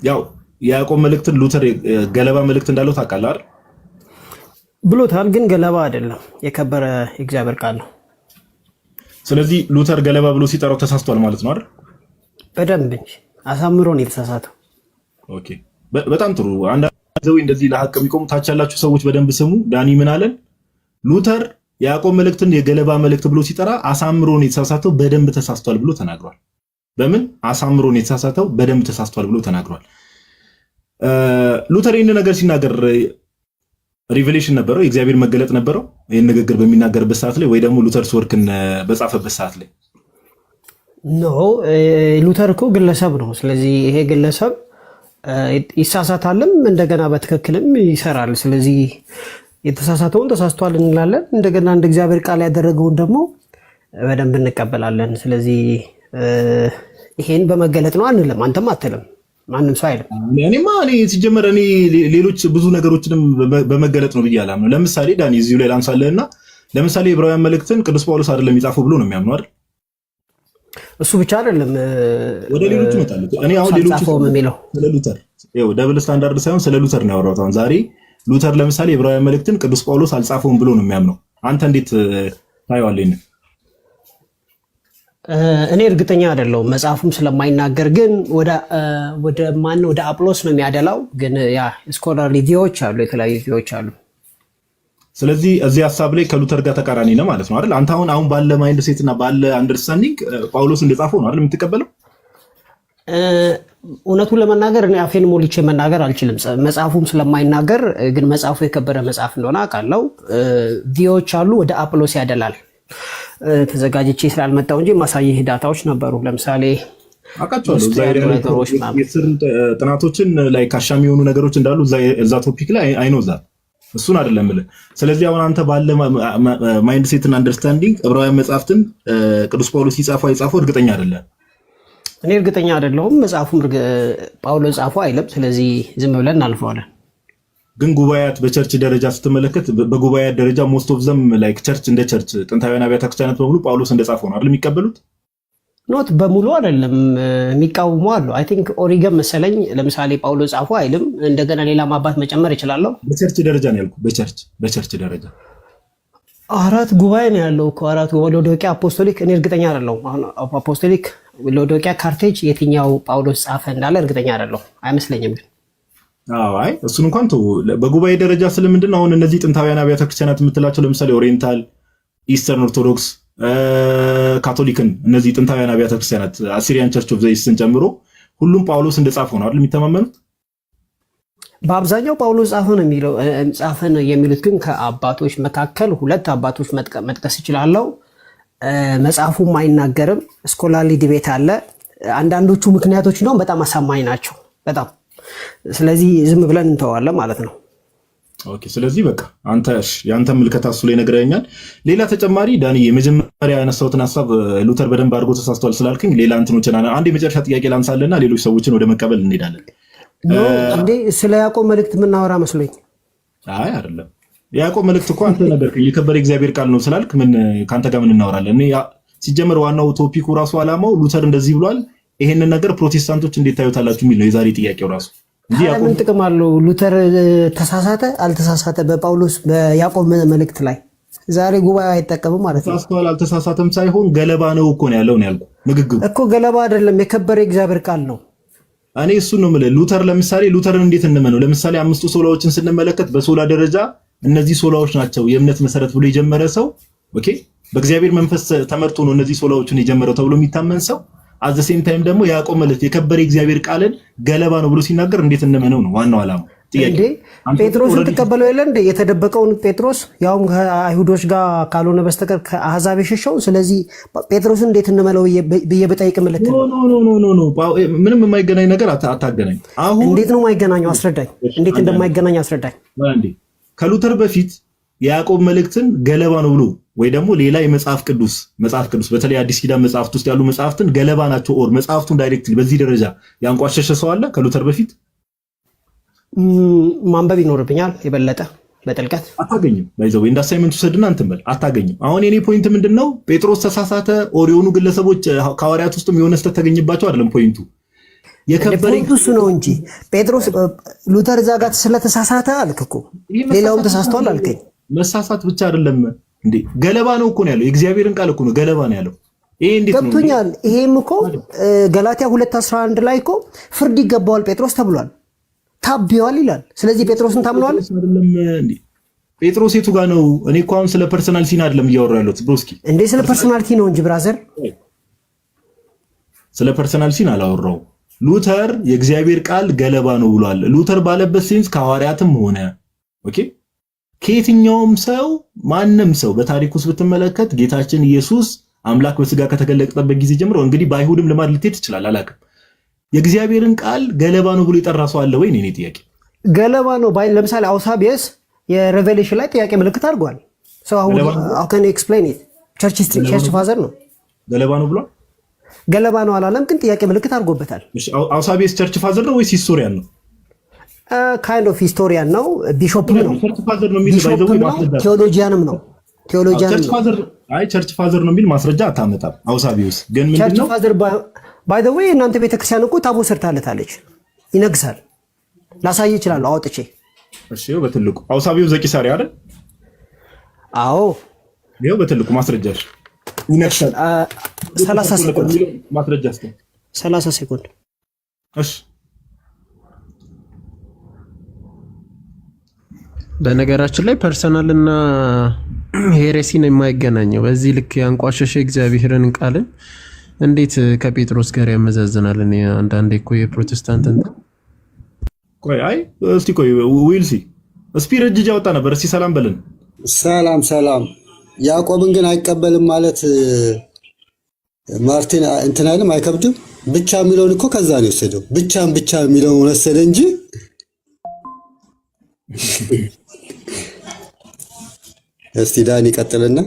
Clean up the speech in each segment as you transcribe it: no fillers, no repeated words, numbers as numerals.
ያው የያዕቆብ መልእክትን ሉተር ገለባ መልእክት እንዳለው ታውቃለህ አይደል? ብሎታል፣ ግን ገለባ አይደለም፣ የከበረ የእግዚአብሔር ቃል ነው። ስለዚህ ሉተር ገለባ ብሎ ሲጠራው ተሳስቷል ማለት ነው አይደል? በደንብ እንጂ አሳምሮ ነው የተሳሳተው። ኦኬ፣ በጣም ጥሩ። አንዳንድ እንደዚህ ለሐቅ የሚቆሙ ታች ያላችሁ ሰዎች በደንብ ስሙ። ዳኒ ምን አለን? ሉተር የያዕቆብ መልእክትን የገለባ መልእክት ብሎ ሲጠራ አሳምሮ ነው የተሳሳተው፣ በደንብ ተሳስቷል ብሎ ተናግሯል። በምን አሳምሮ ነው የተሳሳተው? በደንብ ተሳስቷል ብሎ ተናግሯል። ሉተር ይህን ነገር ሲናገር ሪቨሌሽን ነበረው፣ የእግዚአብሔር መገለጥ ነበረው ይህን ንግግር በሚናገርበት ሰዓት ላይ ወይ ደግሞ ሉተርስ ወርክን በጻፈበት ሰዓት ላይ? ኖ፣ ሉተር እኮ ግለሰብ ነው። ስለዚህ ይሄ ግለሰብ ይሳሳታልም እንደገና በትክክልም ይሰራል። ስለዚህ የተሳሳተውን ተሳስቷል እንላለን፣ እንደገና እንደ እግዚአብሔር ቃል ያደረገውን ደግሞ በደንብ እንቀበላለን። ስለዚህ ይሄን በመገለጥ ነው አንልም፣ አንተም አትልም፣ ማንም ሰው አይልም። እኔማ ሲጀመር እኔ ሌሎች ብዙ ነገሮችንም በመገለጥ ነው ብዬ አላምነው። ለምሳሌ ዳኒ እዚሁ ላይ ላንሳለህና ለምሳሌ የዕብራውያን መልእክትን ቅዱስ ጳውሎስ አይደለም የሚጻፈው ብሎ ነው የሚያምነው አይደል? እሱ ብቻ አይደለም፣ ወደ ሌሎቹ እመጣለሁ። እኔ አሁን ሌሎቹ ስለ ሉተር ይኸው ደብል ስታንዳርድ ሳይሆን ስለ ሉተር ነው ያወራሁት። አሁን ዛሬ ሉተር ለምሳሌ የዕብራውያን መልእክትን ቅዱስ ጳውሎስ አልጻፈውም ብሎ ነው የሚያምነው። አንተ እንዴት ታየዋለህ? እኔ እርግጠኛ አይደለሁም መጽሐፉም ስለማይናገር፣ ግን ወደ አጵሎስ ነው የሚያደላው። ግን ያ ስኮላር ቪዲዮዎች አሉ፣ የተለያዩ ቪዲዮዎች አሉ። ስለዚህ እዚህ ሀሳብ ላይ ከሉተር ጋር ተቃራኒ ነው ማለት ነው አይደል? አንተ አሁን ባለ ማይንድ ሴት እና ባለ አንደርስታንዲንግ ጳውሎስ እንደጻፈው ነው አይደል የምትቀበለው? እውነቱን ለመናገር እኔ አፌን ሞልቼ መናገር አልችልም፣ መጽሐፉም ስለማይናገር። ግን መጽሐፉ የከበረ መጽሐፍ እንደሆነ አውቃለሁ። ቪዲዮዎች አሉ፣ ወደ አጵሎስ ያደላል። ተዘጋጅቼ ስላልመጣው እንጂ ማሳየህ ዳታዎች ነበሩ። ለምሳሌ አውቃቸዋለሁ የስር ጥናቶችን ላይ ካሻሚ የሆኑ ነገሮች እንዳሉ እዛ ቶፒክ ላይ አይኖዛል። እሱን አይደለም ብለህ። ስለዚህ አሁን አንተ ባለ ማይንድ ሴት እና አንደርስታንዲንግ ዕብራውያን መጽሐፍትን ቅዱስ ጳውሎስ የጻፈው እርግጠኛ አይደለም። እኔ እርግጠኛ አይደለሁም፣ መጽሐፉም ጳውሎስ ጻፈው አይልም። ስለዚህ ዝም ብለን እናልፈዋለን። ግን ጉባኤያት በቸርች ደረጃ ስትመለከት በጉባኤያት ደረጃ ሞስት ኦፍ ዘም ላይክ ቸርች እንደ ቸርች ጥንታዊያን አብያተ ክርስቲያናት በሙሉ ጳውሎስ እንደጻፈው ነው አይደል የሚቀበሉት? ኖት በሙሉ አይደለም፣ የሚቃወሙ አሉ። አይ ቲንክ ኦሪገን መሰለኝ ለምሳሌ ጳውሎስ ጻፈው አይልም። እንደገና ሌላ ማባት መጨመር ይችላለሁ። በቸርች ደረጃ ነው ያልኩት። በቸርች ደረጃ አራት ጉባኤ ነው ያለው እኮ አራት። ሎዶቅያ፣ አፖስቶሊክ። እኔ እርግጠኛ አይደለሁም አሁን አፖስቶሊክ፣ ሎዶቅያ፣ ካርቴጅ የትኛው ጳውሎስ ጻፈ እንዳለ እርግጠኛ አይደለሁም፣ አይመስለኝም ግን አይ እሱን እንኳን ተው። በጉባኤ ደረጃ ስለምንድን ነው አሁን እነዚህ ጥንታውያን አብያተ ክርስቲያናት የምትላቸው ለምሳሌ ኦሪየንታል፣ ኢስተርን ኦርቶዶክስ፣ ካቶሊክን እነዚህ ጥንታውያን አብያተ ክርስቲያናት አሲሪያን ቸርች ኦፍ ዘ ኢስትን ጨምሮ ሁሉም ጳውሎስ እንደጻፈው ነው አይደል የሚተማመኑት? በአብዛኛው ጳውሎስ ጻፈ ነው የሚሉት። ግን ከአባቶች መካከል ሁለት አባቶች መጥቀስ ይችላለሁ። መጽሐፉም አይናገርም። ስኮላርሊ ዲቤት አለ። አንዳንዶቹ ምክንያቶች ነው በጣም አሳማኝ ናቸው በጣም። ስለዚህ ዝም ብለን እንተዋለን ማለት ነው። ኦኬ፣ ስለዚህ በቃ ያንተ ምልከታ እሱ ላይ ነግረኛል። ሌላ ተጨማሪ ዳኒ የመጀመሪያ ያነሳሁትን ሀሳብ ሉተር በደንብ አድርጎ ተሳስቷል ስላልከኝ ሌላ እንትኖችን አንድ የመጨረሻ ጥያቄ ላንሳለና ሌሎች ሰዎችን ወደ መቀበል እንሄዳለን። እንዴ ስለ ያዕቆብ መልእክት የምናወራ መስሎኝ። አይ አይደለም፣ የያዕቆብ መልእክት እኮ አንተ ነገርከኝ የከበረ እግዚአብሔር ቃል ነው ስላልክ ምን ከአንተ ጋር ምን እናወራለን? እኔ ሲጀመር ዋናው ቶፒኩ ራሱ አላማው ሉተር እንደዚህ ብሏል፣ ይሄንን ነገር ፕሮቴስታንቶች እንዴት ታዩታላችሁ የሚል ነው የዛሬ ጥያቄው ራሱ። ምን ጥቅም አለው? ሉተር ተሳሳተ አልተሳሳተ በጳውሎስ በያዕቆብ መልእክት ላይ ዛሬ ጉባኤ አይጠቀምም ማለት ነው። ተሳስቷል አልተሳሳተም ሳይሆን ገለባ ነው እኮ ነው ያለው ነው ያልኩህ። ንግግሩ እኮ ገለባ አይደለም፣ የከበረ እግዚአብሔር ቃል ነው። እኔ እሱን ነው የምልህ። ሉተር ለምሳሌ ሉተርን እንዴት እንመነው? ለምሳሌ አምስቱ ሶላዎችን ስንመለከት በሶላ ደረጃ እነዚህ ሶላዎች ናቸው የእምነት መሰረት ብሎ የጀመረ ሰው ኦኬ፣ በእግዚአብሔር መንፈስ ተመርቶ ነው እነዚህ ሶላዎችን የጀመረው ተብሎ የሚታመን ሰው አዘ ሴም ታይም ደግሞ ያዕቆብ መልእክት የከበረ እግዚአብሔር ቃልን ገለባ ነው ብሎ ሲናገር እንዴት እንመነው ነው ዋናው ዓላማው። እንዴ ጴጥሮስን ትቀበለው የለ እንዴ? የተደበቀውን ጴጥሮስ ያውም ከአይሁዶች ጋር ካልሆነ በስተቀር ከአሕዛብ የሸሸውን። ስለዚህ ጴጥሮስን እንዴት እንመለው ብዬ ብጠይቅ ምልት ኖ ምንም የማይገናኝ ነገር አታገናኝ። አሁን እንዴት ነው የማይገናኘው? አስረዳኝ። እንዴት እንደማይገናኝ አስረዳኝ። ከሉተር በፊት የያዕቆብ መልእክትን ገለባ ነው ብሎ ወይ ደግሞ ሌላ የመጽሐፍ ቅዱስ በተለይ አዲስ ኪዳን መጽሐፍት ውስጥ ያሉ መጽሐፍትን ገለባ ናቸው ኦር መጽሐፍቱን ዳይሬክትሊ በዚህ ደረጃ ያንቋሸሸ ሰው አለ ከሉተር በፊት? ማንበብ ይኖርብኛል የበለጠ በጥልቀት። አታገኝም። ባይዘው እንደ አሳይመንት ውሰድና እንትን በል አታገኝም። አሁን የኔ ፖይንት ምንድነው? ጴጥሮስ ተሳሳተ ኦር የሆኑ ግለሰቦች ከሐዋርያት ውስጥም የሆነ ስህተት ተገኝባቸው አይደለም ፖይንቱ። የከበረ እሱ ነው እንጂ ጴጥሮስ ሉተር እዛ ጋር ስለተሳሳተ አልክ እኮ ሌላውም ተሳስቷል አልከኝ። መሳሳት ብቻ አይደለም እንዴ ገለባ ነው እኮ ነው ያለው። የእግዚአብሔርን ቃል እኮ ነው ገለባ ነው ያለው። ይሄ እንዴት ነው ገብቶኛል። ይሄም እኮ ገላትያ 2:11 ላይ እኮ ፍርድ ይገባዋል ጴጥሮስ ተብሏል፣ ታብየዋል ይላል። ስለዚህ ጴጥሮስን ታምነዋል አይደለም እንዴ? ጴጥሮስ የቱ ጋር ነው? እኔ እኮ አሁን ስለ ፐርሰናሊቲ አይደለም እያወራሁ ያለሁት ብሮስኪ። እንዴ ስለ ፐርሰናሊቲ ነው እንጂ ብራዘር፣ ስለ ፐርሰናሊቲ አላወራሁም። ሉተር የእግዚአብሔር ቃል ገለባ ነው ብሏል። ሉተር ባለበት ሴንስ ከሐዋርያትም ሆነ ኦኬ ከየትኛውም ሰው ማንም ሰው በታሪክ ውስጥ ብትመለከት ጌታችን ኢየሱስ አምላክ በስጋ ከተገለጠበት ጊዜ ጀምሮ እንግዲህ በአይሁድም ልማድ ልትሄድ ይችላል አላውቅም፣ የእግዚአብሔርን ቃል ገለባ ነው ብሎ የጠራ ሰው አለ ወይ? እኔ ጥያቄ ገለባ ነው ባይ ለምሳሌ አውሳቢየስ የሬቬሌሽን ላይ ጥያቄ ምልክት አድርጓል። ሰው how can you explain it? ቸርች ሂስትሪ ቸርች ፋዘር ነው ገለባ ነው ብሏል። ገለባ ነው አላለም፣ ግን ጥያቄ ምልክት አድርጎበታል። እሺ አውሳቢየስ ቸርች ፋዘር ነው ወይስ ሂስቶሪያን ነው? ካይንድ ኦፍ ሂስቶሪያን ነው፣ ቢሾፕም ነው፣ ቸርች ፋዘር ነው የሚል ቴዎሎጂያንም ነው። ቴዎሎጂያን ቸርች ፋዘር ነው የሚል ማስረጃ አታመጣም። አውሳቢየስ ግን ምንድነው ቸርች ፋዘር ባይ ዘ ዌይ እናንተ ቤተክርስቲያን እኮ ታቦት ሰርታለታለች፣ ይነግሳል። ላሳይ ይችላል አውጥቼ። እሺ ይኸው በትልቁ አውሳቢየስ ዘቂሳሪያ አይደል? አዎ ይኸው በትልቁ ማስረጃሽ ይነግሳል። 30 ሴኮንድ ማስረጃ እስኪ 30 ሴኮንድ። እሺ በነገራችን ላይ ፐርሰናል እና ሄሬሲን የማይገናኘው በዚህ ልክ ያንቋሸሸ እግዚአብሔርን ቃልን እንዴት ከጴጥሮስ ጋር ያመዛዝናል? እኔ አንዳንዴ እኮ የፕሮቴስታንት ቆይ እስቲ ቆይ ዊልሲ ስፒሪት እጅ ያወጣ ነበር። እስቲ ሰላም በለን። ሰላም ያዕቆብን ግን አይቀበልም ማለት ማርቲን እንትን አይልም፣ አይከብድም። ብቻ የሚለውን እኮ ከዛ ነው የወሰደው። ብቻ የሚለውን ወሰደ እንጂ እስቲ ዳን ይቀጥልና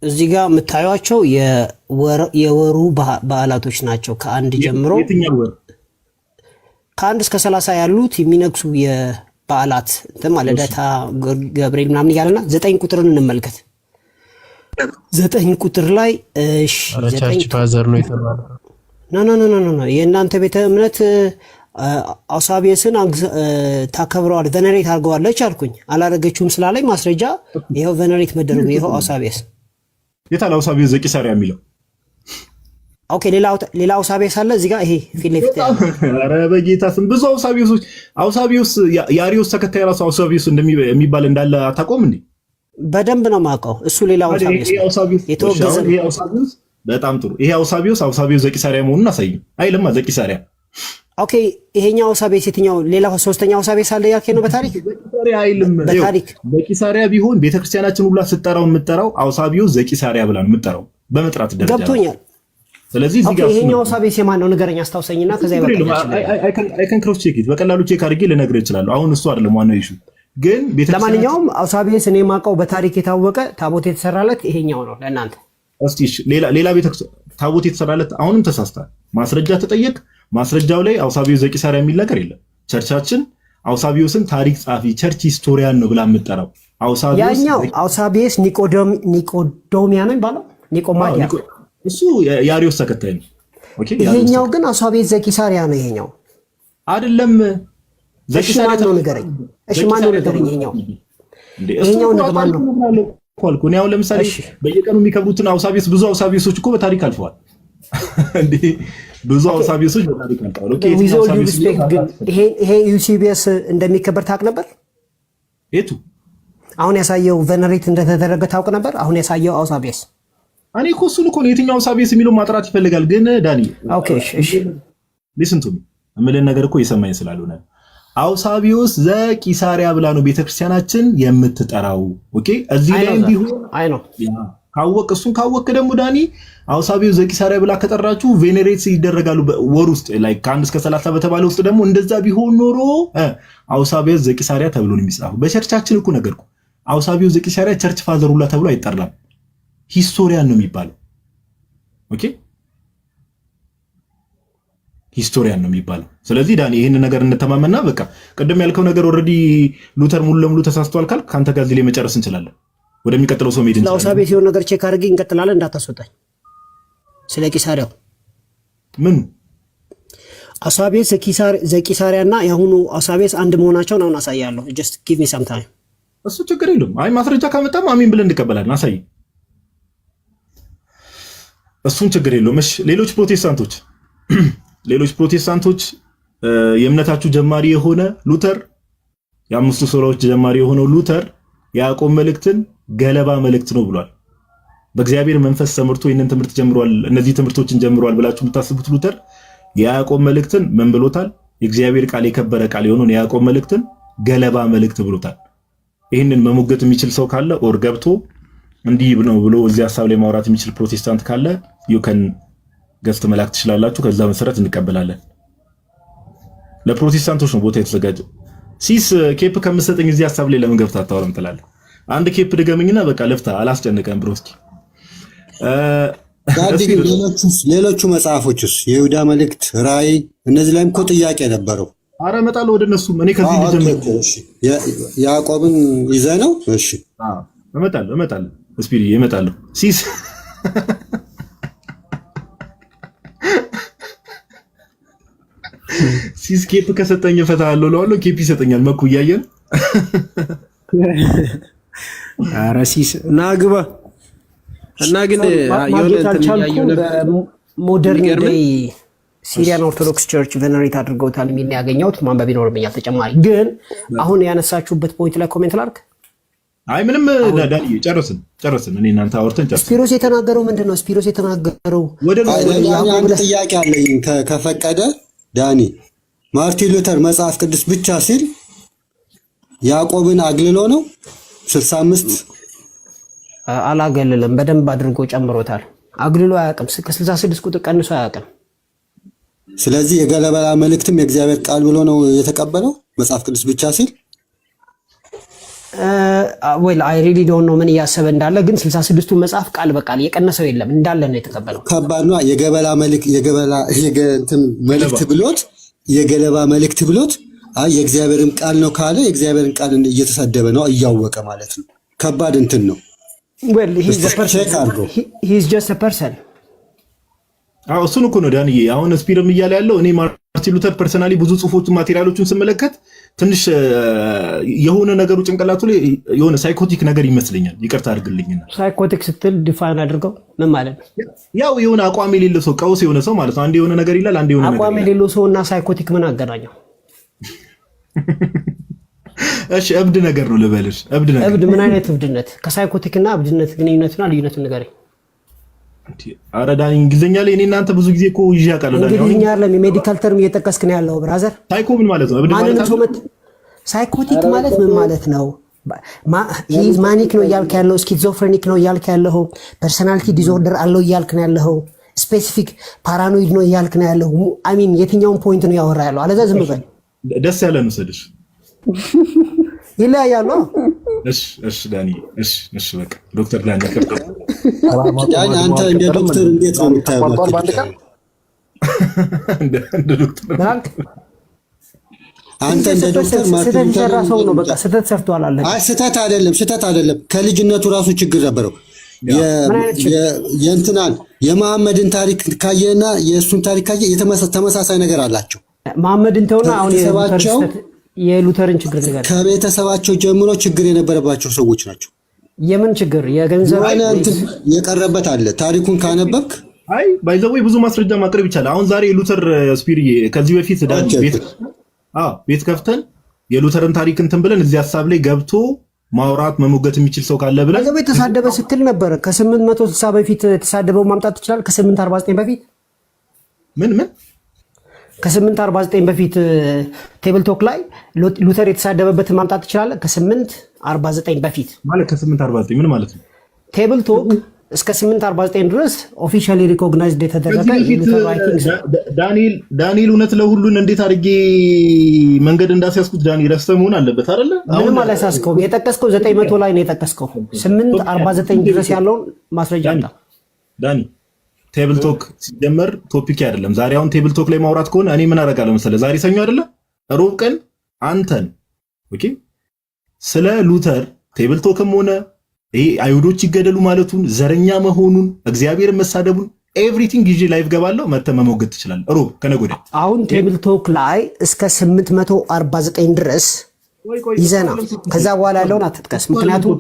እዚህ ጋር የምታዩቸው የወሩ በዓላቶች ናቸው። ከአንድ ጀምሮ ከአንድ እስከ 30 ያሉት የሚነግሱ የበዓላት እንትን ማለት ልደታ፣ ገብርኤል ምናምን እያለና 9 ቁጥርን እንመልከት። 9 ቁጥር ላይ እሺ ቸርች ፋዘር ነው የተባለው። ኖ የእናንተ ቤተ እምነት አውሳቢየስን ታከብረዋል ቬነሬት አድርገዋለች አልኩኝ። አላረገችውም ስላለኝ ማስረጃ ይኸው ቬነሬት መደረጉ ይኸው አውሳቢየስ የታለ አውሳቢየስ ዘቂሳሪያ የሚለው ኦኬ ሌላ አውሳቢየስ አለ እዚህ ጋር ይሄ ፊት ለፊት ኧረ በጌታ ስም ብዙ አውሳቢየስ የአሪዮስ ተከታይ ራሱ አውሳቢየስ እንደሚባል እንዳለ አታውቀውም እንዴ? በደንብ ነው የማውቀው። እሱ ሌላ አውሳቢየስ የተወገዘ አውሳቢየስ በጣም ጥሩ። ይሄ አውሳቢየስ ዘቂሳሪያ መሆኑን አሳይኝ። አይልማ ዘቂሳሪያ ኦኬ ይሄኛው አውሳቢየስ የትኛው ሌላ ሶስተኛው አውሳቢየስ አለ ያልከኝ ነው? በታሪክ ዘቂሳሪያ አይልም። ዘቂሳሪያ ቢሆን ቤተክርስቲያናችን ሁላ ስትጠራው የምትጠራው አውሳቢየስ ዘቂሳሪያ ብላ ነው የምትጠራው በመጥራት ደረጃ ገብቶኛል። ስለዚህ እዚህ ጋር ይሄኛው አውሳቢየስ የማን ነው ንገረኝ፣ አስታውሰኝና ከዛ ይበቃኛል። አይ ካን ክሮስ ቼክ ኢት በቀላሉ ቼክ አድርጌ ልነግርህ እችላለሁ። አሁን እሱ አይደለም ዋናው ኢሹ ግን ለማንኛውም አውሳቢየስ እኔ የማውቀው በታሪክ የታወቀ ታቦት የተሰራለት ይሄኛው ነው ለእናንተ። እስቲ ሌላ ቤተክርስቲያን ታቦት የተሰራለት አሁንም ተሳስታል። ማስረጃ ተጠየቅ። ማስረጃው ላይ አውሳቢየስ ዘቂሳሪያ የሚል ነገር የለም። ቸርቻችን አውሳቢየስን ታሪክ ጻፊ ቸርች ሂስቶሪያን ነው ብላ የምትጠራው። ያኛው አውሳቢየስ ኒቆዶሚያ ነው የሚባለው፣ ኒቆማዲያ እሱ የአሪዮስ ተከታይ ነው። ኦኬ ይሄኛው ግን አውሳቢየስ ዘቂሳሪያ ነው። ይሄኛው አይደለም ዘቂሳሪያ ነው። ንገረኝ እሺ፣ ማን ነው ንገረኝ። ይሄኛው እንደማን ነው እኮ ነው። አሁን ለምሳሌ በየቀኑ የሚከብሩትን አውሳቢየስ ብዙ አውሳቢየሶች እኮ በታሪክ አልፈዋል እንዴ ብዙ አውሳቢየሶች በታሪክ አልፈዋል። ኦኬ ይሄ ዩሲቢኤስ እንደሚከበር ታውቅ ነበር? የቱ አሁን ያሳየው ቬነሬት እንደተደረገ ታውቅ ነበር? አሁን ያሳየው አውሳቢየስ እኔ እኮ እሱን እኮ ነው የትኛው አውሳቢየስ የሚለው ማጥራት ይፈልጋል። ግን ዳኒ ኦኬ እሺ ሊስን ቱ ሚ እምልህን ነገር እኮ እየሰማኝ ስላልሆነ አውሳቢየስ ዘቂሳሪያ ብላ ነው ቤተክርስቲያናችን የምትጠራው። ኦኬ እዚህ ላይ ቢሆን አይ ነው እሱን ካወቅ ደግሞ ዳኒ አውሳቢየስ ዘቂሳሪያ ብላ ከጠራችሁ ቬኔሬት ይደረጋሉ በወር ውስጥ ላይ ከ1 እስከ 30 በተባለ ውስጥ ደግሞ እንደዛ ቢሆን ኖሮ አውሳቢየስ ዘቂሳሪያ ተብሎ ነው የሚጻፈው። በቸርቻችን እኮ ነገርኩ። አውሳቢየስ ዘቂሳሪያ ቸርች ፋዘር ሁላ ተብሎ አይጠራም፣ ሂስቶሪያን ነው የሚባለው። ኦኬ ሂስቶሪያን ነው የሚባለው። ስለዚህ ዳኒ ይሄን ነገር እንተማመንና በቃ ቅድም ያልከው ነገር ኦልሬዲ ሉተር ሙሉ ለሙሉ ተሳስቷል ካልክ ካንተ ጋር እዚህ ላይ መጨረስ እንችላለን። ወደሚቀጥለው ሰው ሜድ እንችላለን። አውሳቢየስ የሆነ ነገር ቼክ አድርጌ እንቀጥላለን። እንዳታስወጣኝ ስለ ቂሳሪያው ምን አሳቤስ ዘቂሳሪያና የአሁኑ አሳቤስ አንድ መሆናቸውን አሁን አሳያለሁ። ጀስት ጊቭ ሚ ሰም ታይም። እሱ ችግር የለውም። አይ ማስረጃ ካመጣም አሚን ብለን እንቀበላለን። አሳይ፣ እሱን ችግር የለውም። እሺ ሌሎች ፕሮቴስታንቶች የእምነታችሁ ጀማሪ የሆነ ሉተር፣ የአምስቱ ሶላዎች ጀማሪ የሆነው ሉተር የያዕቆብ መልእክትን ገለባ መልእክት ነው ብሏል። በእግዚአብሔር መንፈስ ተመርቶ ይህንን ትምህርት ጀምሯል፣ እነዚህ ትምህርቶችን ጀምሯል ብላችሁ የምታስቡት ሉተር የያዕቆብ መልእክትን ምን ብሎታል? የእግዚአብሔር ቃል የከበረ ቃል የሆነውን የያዕቆብ መልእክትን ገለባ መልእክት ብሎታል። ይህንን መሞገት የሚችል ሰው ካለ ኦር ገብቶ እንዲህ ነው ብሎ እዚህ ሀሳብ ላይ ማውራት የሚችል ፕሮቴስታንት ካለ ዩከን ገዝት መላክ ትችላላችሁ። ከዛ መሰረት እንቀበላለን። ለፕሮቴስታንቶች ነው ቦታ የተዘጋጀ። ሲስ ኬፕ ከምሰጠኝ እዚህ ሀሳብ ላይ ለምን ገብታ አታወራም ትላለህ? አንድ ኬፕ ድገምኝና በቃ ለፍታ አላስጨንቀን ብሮስኪ። ሌሎቹ መጽሐፎችስ የይሁዳ መልእክት፣ ራእይ፣ እነዚህ ላይም እኮ ጥያቄ ነበረው። አረ እመጣለሁ ወደ እነሱ። እኔ ከዚህ ልጀምር። ያዕቆብን ይዘህ ነው? እሺ እመጣለሁ ስፒሪ እመጣለሁ። ሲስ ኬፕ ከሰጠኝ እፈታለሁ እለዋለሁ። ኬፕ ይሰጠኛል። መኩ እያየን ኧረ ሲስ ና ግባ እና ግን የሆነ እንትን እያየሁ ነበር። ሞደርን ዴይ ሲሪያን ኦርቶዶክስ ቸርች ቬነሬት አድርገውታል የሚል ነው ያገኘሁት። ማንበብ ይኖርብኛል ተጨማሪ። ግን አሁን ያነሳችሁበት ፖይንት ላይ ኮሜንት ላድርግ። አይ ምንም ዳኒ ጨረስን። እኔ እናንተ አውርተን ጨረስን። ስፒሮስ የተናገረው ምንድን ነው? ስፒሮስ የተናገረው አንድ ጥያቄ አለኝ ከፈቀደ ዳኒ። ማርቲን ሉተር መጽሐፍ ቅዱስ ብቻ ሲል ያዕቆብን አግልሎ ነው 65 አላገልልም። በደንብ አድርጎ ጨምሮታል። አግልሎ አያውቅም። ከ66 ቁጥር ቀንሶ አያውቅም። ስለዚህ የገለበላ መልእክትም የእግዚአብሔር ቃል ብሎ ነው የተቀበለው መጽሐፍ ቅዱስ ብቻ ሲል። ወይ አይ ሪሊ ዶንት ኖ ምን እያሰበ እንዳለ፣ ግን 66ቱ መጽሐፍ ቃል በቃል የቀነሰው የለም እንዳለ ነው የተቀበለው። ከባድ ነው። መልእክት ብሎት የገለባ መልእክት ብሎት የእግዚአብሔርን ቃል ነው ካለ የእግዚአብሔርን ቃል እየተሳደበ ነው እያወቀ ማለት ነው። ከባድ እንትን ነው። well he's just a person። እሱን እኮ ነው ዳንዬ አሁን ስፒርም እያለ ያለው። እኔ ማርቲን ሉተር ፐርሰናሊ ብዙ ጽሁፎችን ማቴሪያሎችን ስመለከት ትንሽ የሆነ ነገሩ ጭንቅላቱ ላይ የሆነ ሳይኮቲክ ነገር ይመስለኛል። ይቅርታ አድርግልኝና ሳይኮቲክ ስትል ዲፋይን አድርገው ምን ማለት ነው? ያው የሆነ አቋም የሌለው ሰው፣ ቀውስ የሆነ ሰው ማለት ነው። አንድ የሆነ ነገር ይላል፣ አንድ የሆነ ነገር አቋም የሌለው ሰው እና ሳይኮቲክ ምን አገናኘው? እሺ እብድ ነገር ነው ልበልሽ። እብድ ምን አይነት እብድነት? ከሳይኮቲክ እና እብድነት ግንኙነትና ልዩነቱን ንገረኝ። ኧረ ዳኒ እንግሊዝኛ ላይ እኔ እናንተ ብዙ ጊዜ እኮ ይዤ አውቃለሁ። ዳኒ እንግሊዝኛ አይደለም የሜዲካል ተርም እየጠቀስክ ነው ያለው ብራዘር። ሳይኮ ምን ማለት ነው? እብድ ማለት ነው። ሳይኮቲክ ማለት ምን ማለት ነው? ሂዝ ማኒክ ነው እያልክ ያለው፣ ስኪዞፍሬኒክ ነው እያልክ ያለው፣ ፐርሰናሊቲ ዲስኦርደር አለው እያልክ ነው ያለው፣ ስፔሲፊክ ፓራኖይድ ነው እያልክ ነው ያለው። አይ ሚን የትኛውን ፖይንት ነው ያወራ ያለው? አለዛ ዝም በል። ደስ ያለን ውሰድሽ። ይለያያሉ። እሺ ዳኒ፣ እሺ በቃ ዶክተር ዳኒ ዳኒ አንተ እንደ ዶክተር እንዴት ነው የምታየው? እንደ ዶክተር አንተ እንደ ዶክተር ማርቲን ሉተር ሰው ነው። በቃ ስህተት ሰርቷል አለ። አይ ስህተት አይደለም። ከልጅነቱ ራሱ ችግር ነበረው። የእንትናን የመሐመድን ታሪክ ካየና የእሱን ታሪክ ካየ ተመሳሳይ ነገር አላቸው። መሐመድን ተውና አሁን የሉተርን ችግር ነገር ከቤተሰባቸው ጀምሮ ችግር የነበረባቸው ሰዎች ናቸው። የምን ችግር? የገንዘብ የቀረበት አለ። ታሪኩን ካነበብክ አይ ባይዘው ብዙ ማስረጃ ማቅረብ ይቻላል። አሁን ዛሬ የሉተር ስፒሪ ከዚህ በፊት ቤት ከፍተን የሉተርን ታሪክ እንትን ብለን እዚህ ሀሳብ ላይ ገብቶ ማውራት መሞገት የሚችል ሰው ካለ ብለን ከዚህ ተሳደበ ስትል ነበር። ከ860 በፊት ተሳደበው ማምጣት ይችላል። ከ849 በፊት ምን ከ849 በፊት ቴብል ቶክ ላይ ሉተር የተሳደበበትን ማምጣት ይችላል። ከ849 በፊት ማለት ከ849 ምን ማለት ነው? ቴብል ቶክ እስከ 849 ድረስ ኦፊሻሊ ሪኮግናይዝድ የተደረገ የሉተር ራይቲንግስ። ዳንኤል እውነት ለሁሉን እንዴት አድርጌ መንገድ እንዳስያዝኩት ዳንኤል ረስተህ መሆን አለበት አይደለ? ምንም አላሳስከውም። የጠቀስከው 900 ላይ ነው የጠቀስከው። 849 ድረስ ያለውን ማስረጃ አጣ ዳኒ። ቴብል ቶክ ሲጀመር ቶፒክ አይደለም ዛሬ። አሁን ቴብል ቶክ ላይ ማውራት ከሆነ እኔ ምን አደርጋለሁ መሰለህ? ዛሬ ሰኞ አይደለ? ሮብ ቀን አንተን ኦኬ ስለ ሉተር ቴብል ቶክም ሆነ ይሄ አይሁዶች ይገደሉ ማለቱን፣ ዘረኛ መሆኑን፣ እግዚአብሔርን መሳደቡን ኤቭሪቲንግ ይዤ ላይቭ ገባለሁ። መተህ መሞገት ትችላለህ። ሮብ ከነገ ወዲያ አሁን ቴብል ቶክ ላይ እስከ 849 ድረስ ይዘና ከዛ በኋላ ያለውን አትጥቀስ፣ ምክንያቱም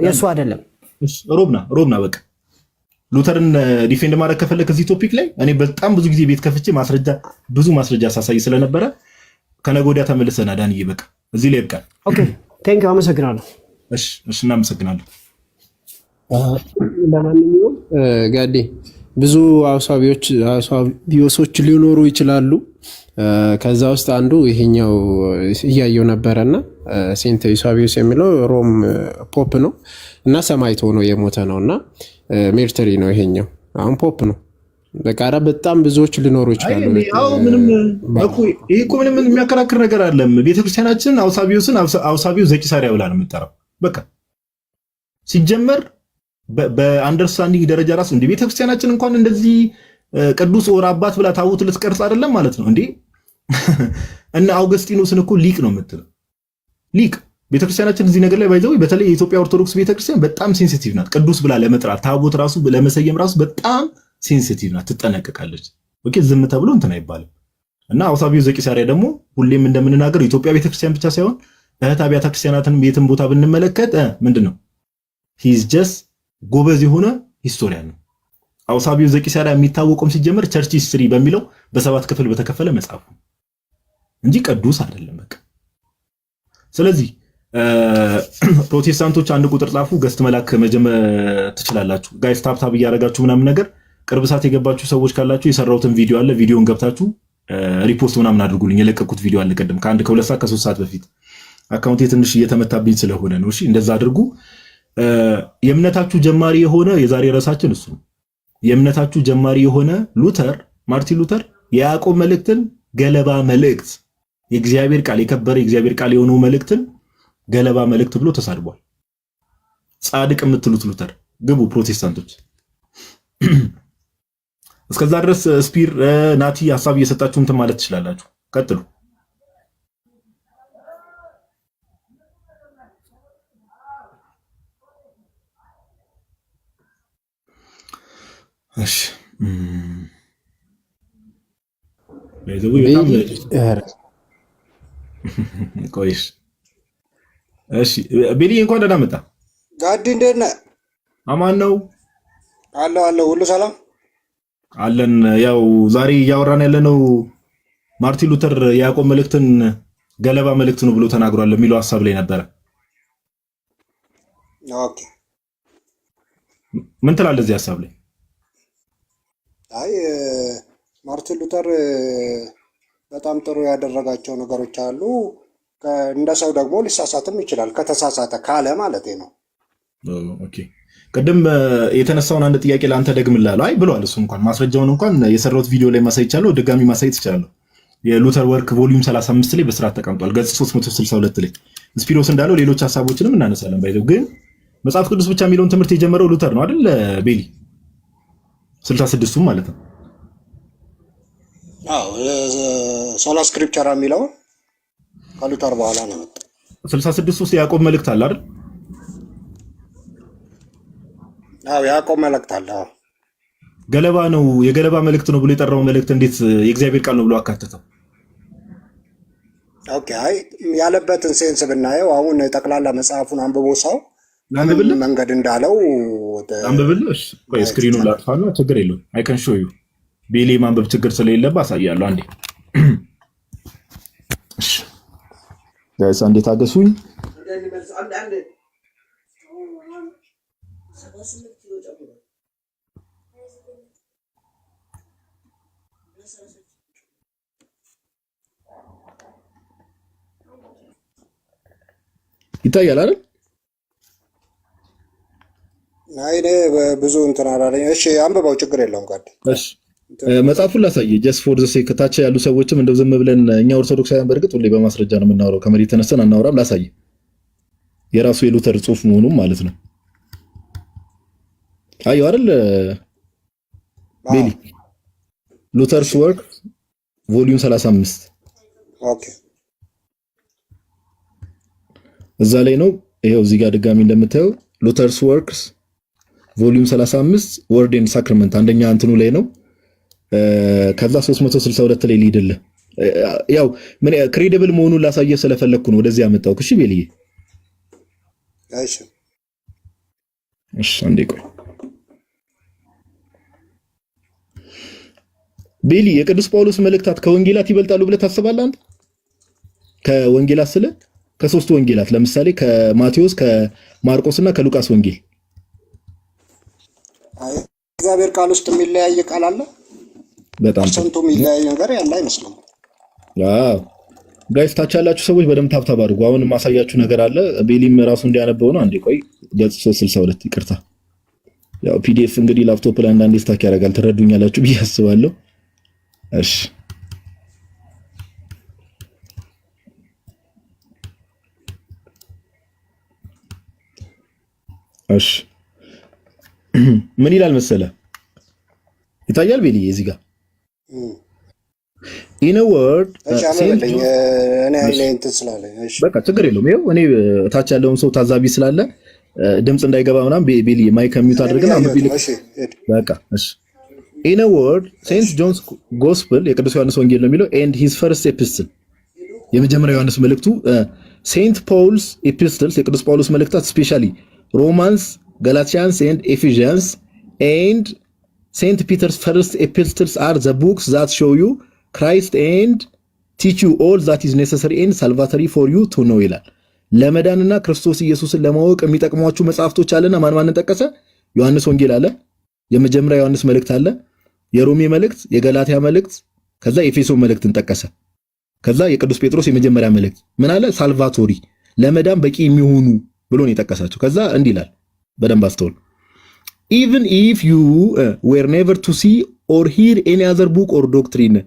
የሱ አይደለም። ሮብና በቃ ሉተርን ዲፌንድ ማድረግ ከፈለክ እዚህ ቶፒክ ላይ እኔ በጣም ብዙ ጊዜ ቤት ከፍቼ ብዙ ማስረጃ ሳሳይ ስለነበረ ከነገ ወዲያ ተመልሰና ዳንዬ በቃ እዚህ ላይ ይብቃል። ኦኬ ቴንክ ዩ አመሰግናለሁ። እሺ እናመሰግናለን። ለማንኛውም ጋዴ ብዙ አውሳቢዮሶች ሊኖሩ ይችላሉ። ከዛ ውስጥ አንዱ ይሄኛው እያየው ነበረና ሴንት ዩሳቢዮስ የሚለው ሮም ፖፕ ነው እና ሰማዕት ሆኖ የሞተ ነውና ሜርተሪ ነው። ይሄኛው አሁን ፖፕ ነው። በቃ በጣም ብዙዎች ሊኖሩ ይችላሉ። ይሄ እኮ ምንም የሚያከራክር ነገር አይደለም። ቤተክርስቲያናችን አውሳቢዮስ ዘቂሳሪያ ብላ ነው የምትጠራው። በቃ ሲጀመር በአንደርስታንዲንግ ደረጃ ራሱ እንደ ቤተክርስቲያናችን እንኳን እንደዚህ ቅዱስ ኦር አባት ብላ ታውት ልትቀርጽ አይደለም ማለት ነው እንዴ? እና አውገስጢኖስን እኮ ሊቅ ነው የምትለው። ሊቅ ቤተክርስቲያናችን እዚህ ነገር ላይ ባይዘው በተለይ የኢትዮጵያ ኦርቶዶክስ ቤተክርስቲያን በጣም ሴንሲቲቭ ናት። ቅዱስ ብላ ለመጥራት ታቦት ራሱ ለመሰየም ራሱ በጣም ሴንሲቲቭ ናት፣ ትጠነቀቃለች። ኦኬ ዝም ተብሎ እንትን አይባልም። እና አውሳቢዮስ ዘቂሳሪያ ደግሞ ሁሌም እንደምንናገር የኢትዮጵያ ቤተክርስቲያን ብቻ ሳይሆን እህት አብያተ ክርስቲያናትንም የትም ቦታ ብንመለከት ምንድነው ሂዝ ጀስት ጎበዝ የሆነ ሂስቶሪያን ነው። አውሳቢዮስ ዘቂሳሪያ የሚታወቀውም ሲጀመር ቸርች ሂስትሪ በሚለው በ7 ክፍል በተከፈለ መጽሐፍ እንጂ ቅዱስ አይደለም። በቃ ስለዚህ ፕሮቴስታንቶች አንድ ቁጥር ጻፉ፣ ገስት መላክ መጀመር ትችላላችሁ። ጋይስ ታፕታፕ እያደረጋችሁ ምናምን ነገር ቅርብ ሰዓት የገባችሁ ሰዎች ካላችሁ የሰራሁትን ቪዲዮ አለ፣ ቪዲዮን ገብታችሁ ሪፖስት ምናምን አድርጉልኝ። የለቀኩት ቪዲዮ አለ ቀደም ከ2 ሰዓት ከ3 ሰዓት በፊት አካውንቴ ትንሽ እየተመታብኝ ስለሆነ ነው። እሺ እንደዛ አድርጉ። የእምነታችሁ ጀማሪ የሆነ የዛሬ ርዕሳችን እሱ ነው። የእምነታችሁ ጀማሪ የሆነ ማርቲን ሉተር የያዕቆብ መልእክትን ገለባ መልእክት፣ የእግዚአብሔር ቃል የከበረ የእግዚአብሔር ቃል የሆነው መልእክትን ገለባ መልእክት ብሎ ተሳድቧል። ጻድቅ የምትሉት ሉተር ግቡ ፕሮቴስታንቶች። እስከዛ ድረስ ስፒር ናቲ ሐሳብ እየሰጣችሁ እንትን ማለት ትችላላችሁ። ቀጥሉ። እሺ ቆይሽ። እሺ ቤሊ እንኳን ደህና መጣ። ጋዲ እንዴት ነህ? አማን ነው አለው ሁሉ ሰላም አለን። ያው ዛሬ እያወራን ያለነው ማርቲን ሉተር የያዕቆብ መልእክትን ገለባ መልእክት ነው ብሎ ተናግሯል የሚለው ሐሳብ ላይ ነበረ። ኦኬ ምን ትላለህ እዚህ ሐሳብ ላይ? አይ ማርቲን ሉተር በጣም ጥሩ ያደረጋቸው ነገሮች አሉ። እንደ ሰው ደግሞ ሊሳሳትም ይችላል፣ ከተሳሳተ ካለ ማለት ነው። ኦኬ ቅድም የተነሳውን አንድ ጥያቄ ለአንተ ደግምልሃለሁ። አይ ብሏል እሱ እንኳን ማስረጃውን እንኳን የሰራሁት ቪዲዮ ላይ ማሳይቻለሁ፣ ድጋሚ ማሳየት እችላለሁ። የሉተር ወርክ ቮሊዩም 35 ላይ በስርዓት ተቀምጧል፣ ገጽ 362 ላይ ስፒሮስ እንዳለው ሌሎች ሐሳቦችንም እናነሳለን። ባይዘው ግን መጽሐፍ ቅዱስ ብቻ የሚለውን ትምህርት የጀመረው ሉተር ነው አይደል ቤሊ? 66ቱም ማለት ነው። አዎ ሶላ ስክሪፕቸር የሚለው ከሉተር በኋላ ነው። 66 ውስጥ የያዕቆብ መልእክት አለ አይደል? አዎ ያዕቆብ መልእክት አለ። አዎ ገለባ ነው፣ የገለባ መልእክት ነው ብሎ የጠራው መልእክት እንዴት የእግዚአብሔር ቃል ነው ብሎ አካተተው? ኦኬ አይ ያለበትን ሴንስ ብናየው አሁን ጠቅላላ መጽሐፉን አንብቦ ሰው መንገድ እንዳለው አንብብልሽ። ቆይ ስክሪኑን ላጥፋና ችግር የለውም። አይ ካን ሾው ዩ ቤሊ ማንበብ ችግር ስለሌለበት አሳያለሁ። አንዴ እሺ ጋይስ አንዴ ታገሱኝ። ይታያል አይደል? አይ ብዙ እንትን አላለኝ። እሺ አንብበው ችግር የለውም ጋር። እሺ መጽሐፉን ላሳየ ጀስት ፎር ዘ ሴክ ታች ያሉ ሰዎችም እንደው ዝም ብለን እኛ ኦርቶዶክሳውያን በእርግጥ ሁሌ በማስረጃ ነው የምናወራው፣ ከመሬት ተነስተን አናወራም። ላሳየ የራሱ የሉተር ጽሑፍ መሆኑም ማለት ነው። አየው አይደል ቤሊ? ሉተርስ ወርክ ቮሊዩም 35 ኦኬ እዛ ላይ ነው። ይሄው እዚህ ጋር ድጋሚ እንደምታየው ሉተርስ ወርክስ ቮሊዩም 35 ወርድ ኤንድ ሳክራመንት አንደኛ እንትኑ ላይ ነው። ከዛ 362 ላይ ሊድልህ ያው ምን ክሬዲብል መሆኑን ላሳየ ስለፈለኩ ነው ወደዚህ ያመጣው። እሺ ቤልዬ፣ እሺ አንዴ ቆይ ቤሊ፣ የቅዱስ ጳውሎስ መልእክታት ከወንጌላት ይበልጣሉ ብለህ ታስባለህ አንተ? ከወንጌላት ስለ ከሶስቱ ወንጌላት ለምሳሌ ከማቴዎስ፣ ከማርቆስና ከሉቃስ ወንጌል እግዚአብሔር ቃል ውስጥ የሚለያይ ቃል አለ? በጣም ፐርሰንቱ የሚለያይ ነገር ያለ አይመስልም። አዎ ጋይስ፣ ታች ያላችሁ ሰዎች በደምብ ታብታብ አድርጉ። አሁን ማሳያችሁ ነገር አለ። ቤሊም ራሱ እንዲያነበው ነው። አንዴ ቆይ፣ ገጽ 362 ይቅርታ። ያው ፒዲኤፍ እንግዲህ ላፕቶፕ ላይ አንዳንዴ ስታክ ያደርጋል፣ ትረዱኛላችሁ ብዬ አስባለሁ። እሺ እሺ ምን ይላል ይታያል ቤሊ እዚህ ጋር in a word በቃ ችግር የለውም። ይኸው እኔ ታች ያለውን ሰው ታዛቢ ስላለ ድምጽ እንዳይገባ ምናምን ቤሊ ማይክ ሚውት አድርገን በቃ እሺ in a word Saint John's Gospel የቅዱስ ዮሐንስ ወንጌል ነው የሚለው and his first epistle የመጀመሪያው ዮሐንስ መልእክቱ Saint Paul's epistles የቅዱስ ጳውሎስ መልእክታት especially Romans, Galatians and Ephesians and Saint Peter's first epistles are the books that show you Christ and teach you all that is necessary and salvatory for you to know ይላል። ለመዳንና ክርስቶስ ኢየሱስን ለማወቅ የሚጠቅሟችሁ መጽሐፍቶች አለና ማን ተጠቀሰ? ዮሐንስ ወንጌል አለ፣ የመጀመሪያ ዮሐንስ መልእክት አለ፣ የሮሜ መልእክት፣ የገላትያ መልእክት፣ ከዛ ኤፌሶን መልእክትን ጠቀሰ። ከዛ የቅዱስ ጴጥሮስ የመጀመሪያ መልእክት ምን አለ? ሳልቫቶሪ ለመዳን በቂ የሚሆኑ ብሎ ነው የጠቀሳቸው። ከዛ እንዲህ ይላል፣ በደንብ አስተውል። even if you were never to see or hear any other book or doctrine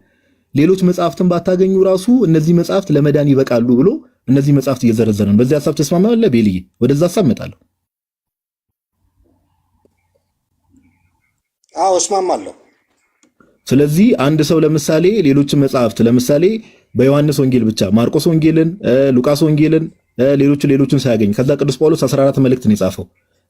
ሌሎች መጽሐፍትን ባታገኙ ራሱ እነዚህ መጽሐፍት ለመዳን ይበቃሉ ብሎ እነዚህ መጽሐፍት እየዘረዘረ ነው። በዚህ ሐሳብ ተስማማለህ ቤልዬ? ወደዛ ሐሳብ መጣለሁ። አዎ እስማማለሁ። ስለዚህ አንድ ሰው ለምሳሌ ሌሎች መጽሐፍት ለምሳሌ በዮሐንስ ወንጌል ብቻ ማርቆስ ወንጌልን፣ ሉቃስ ወንጌልን ሌሎችን ሳያገኝ ከዛ ቅዱስ ጳውሎስ 14 መልእክት ነው የጻፈው።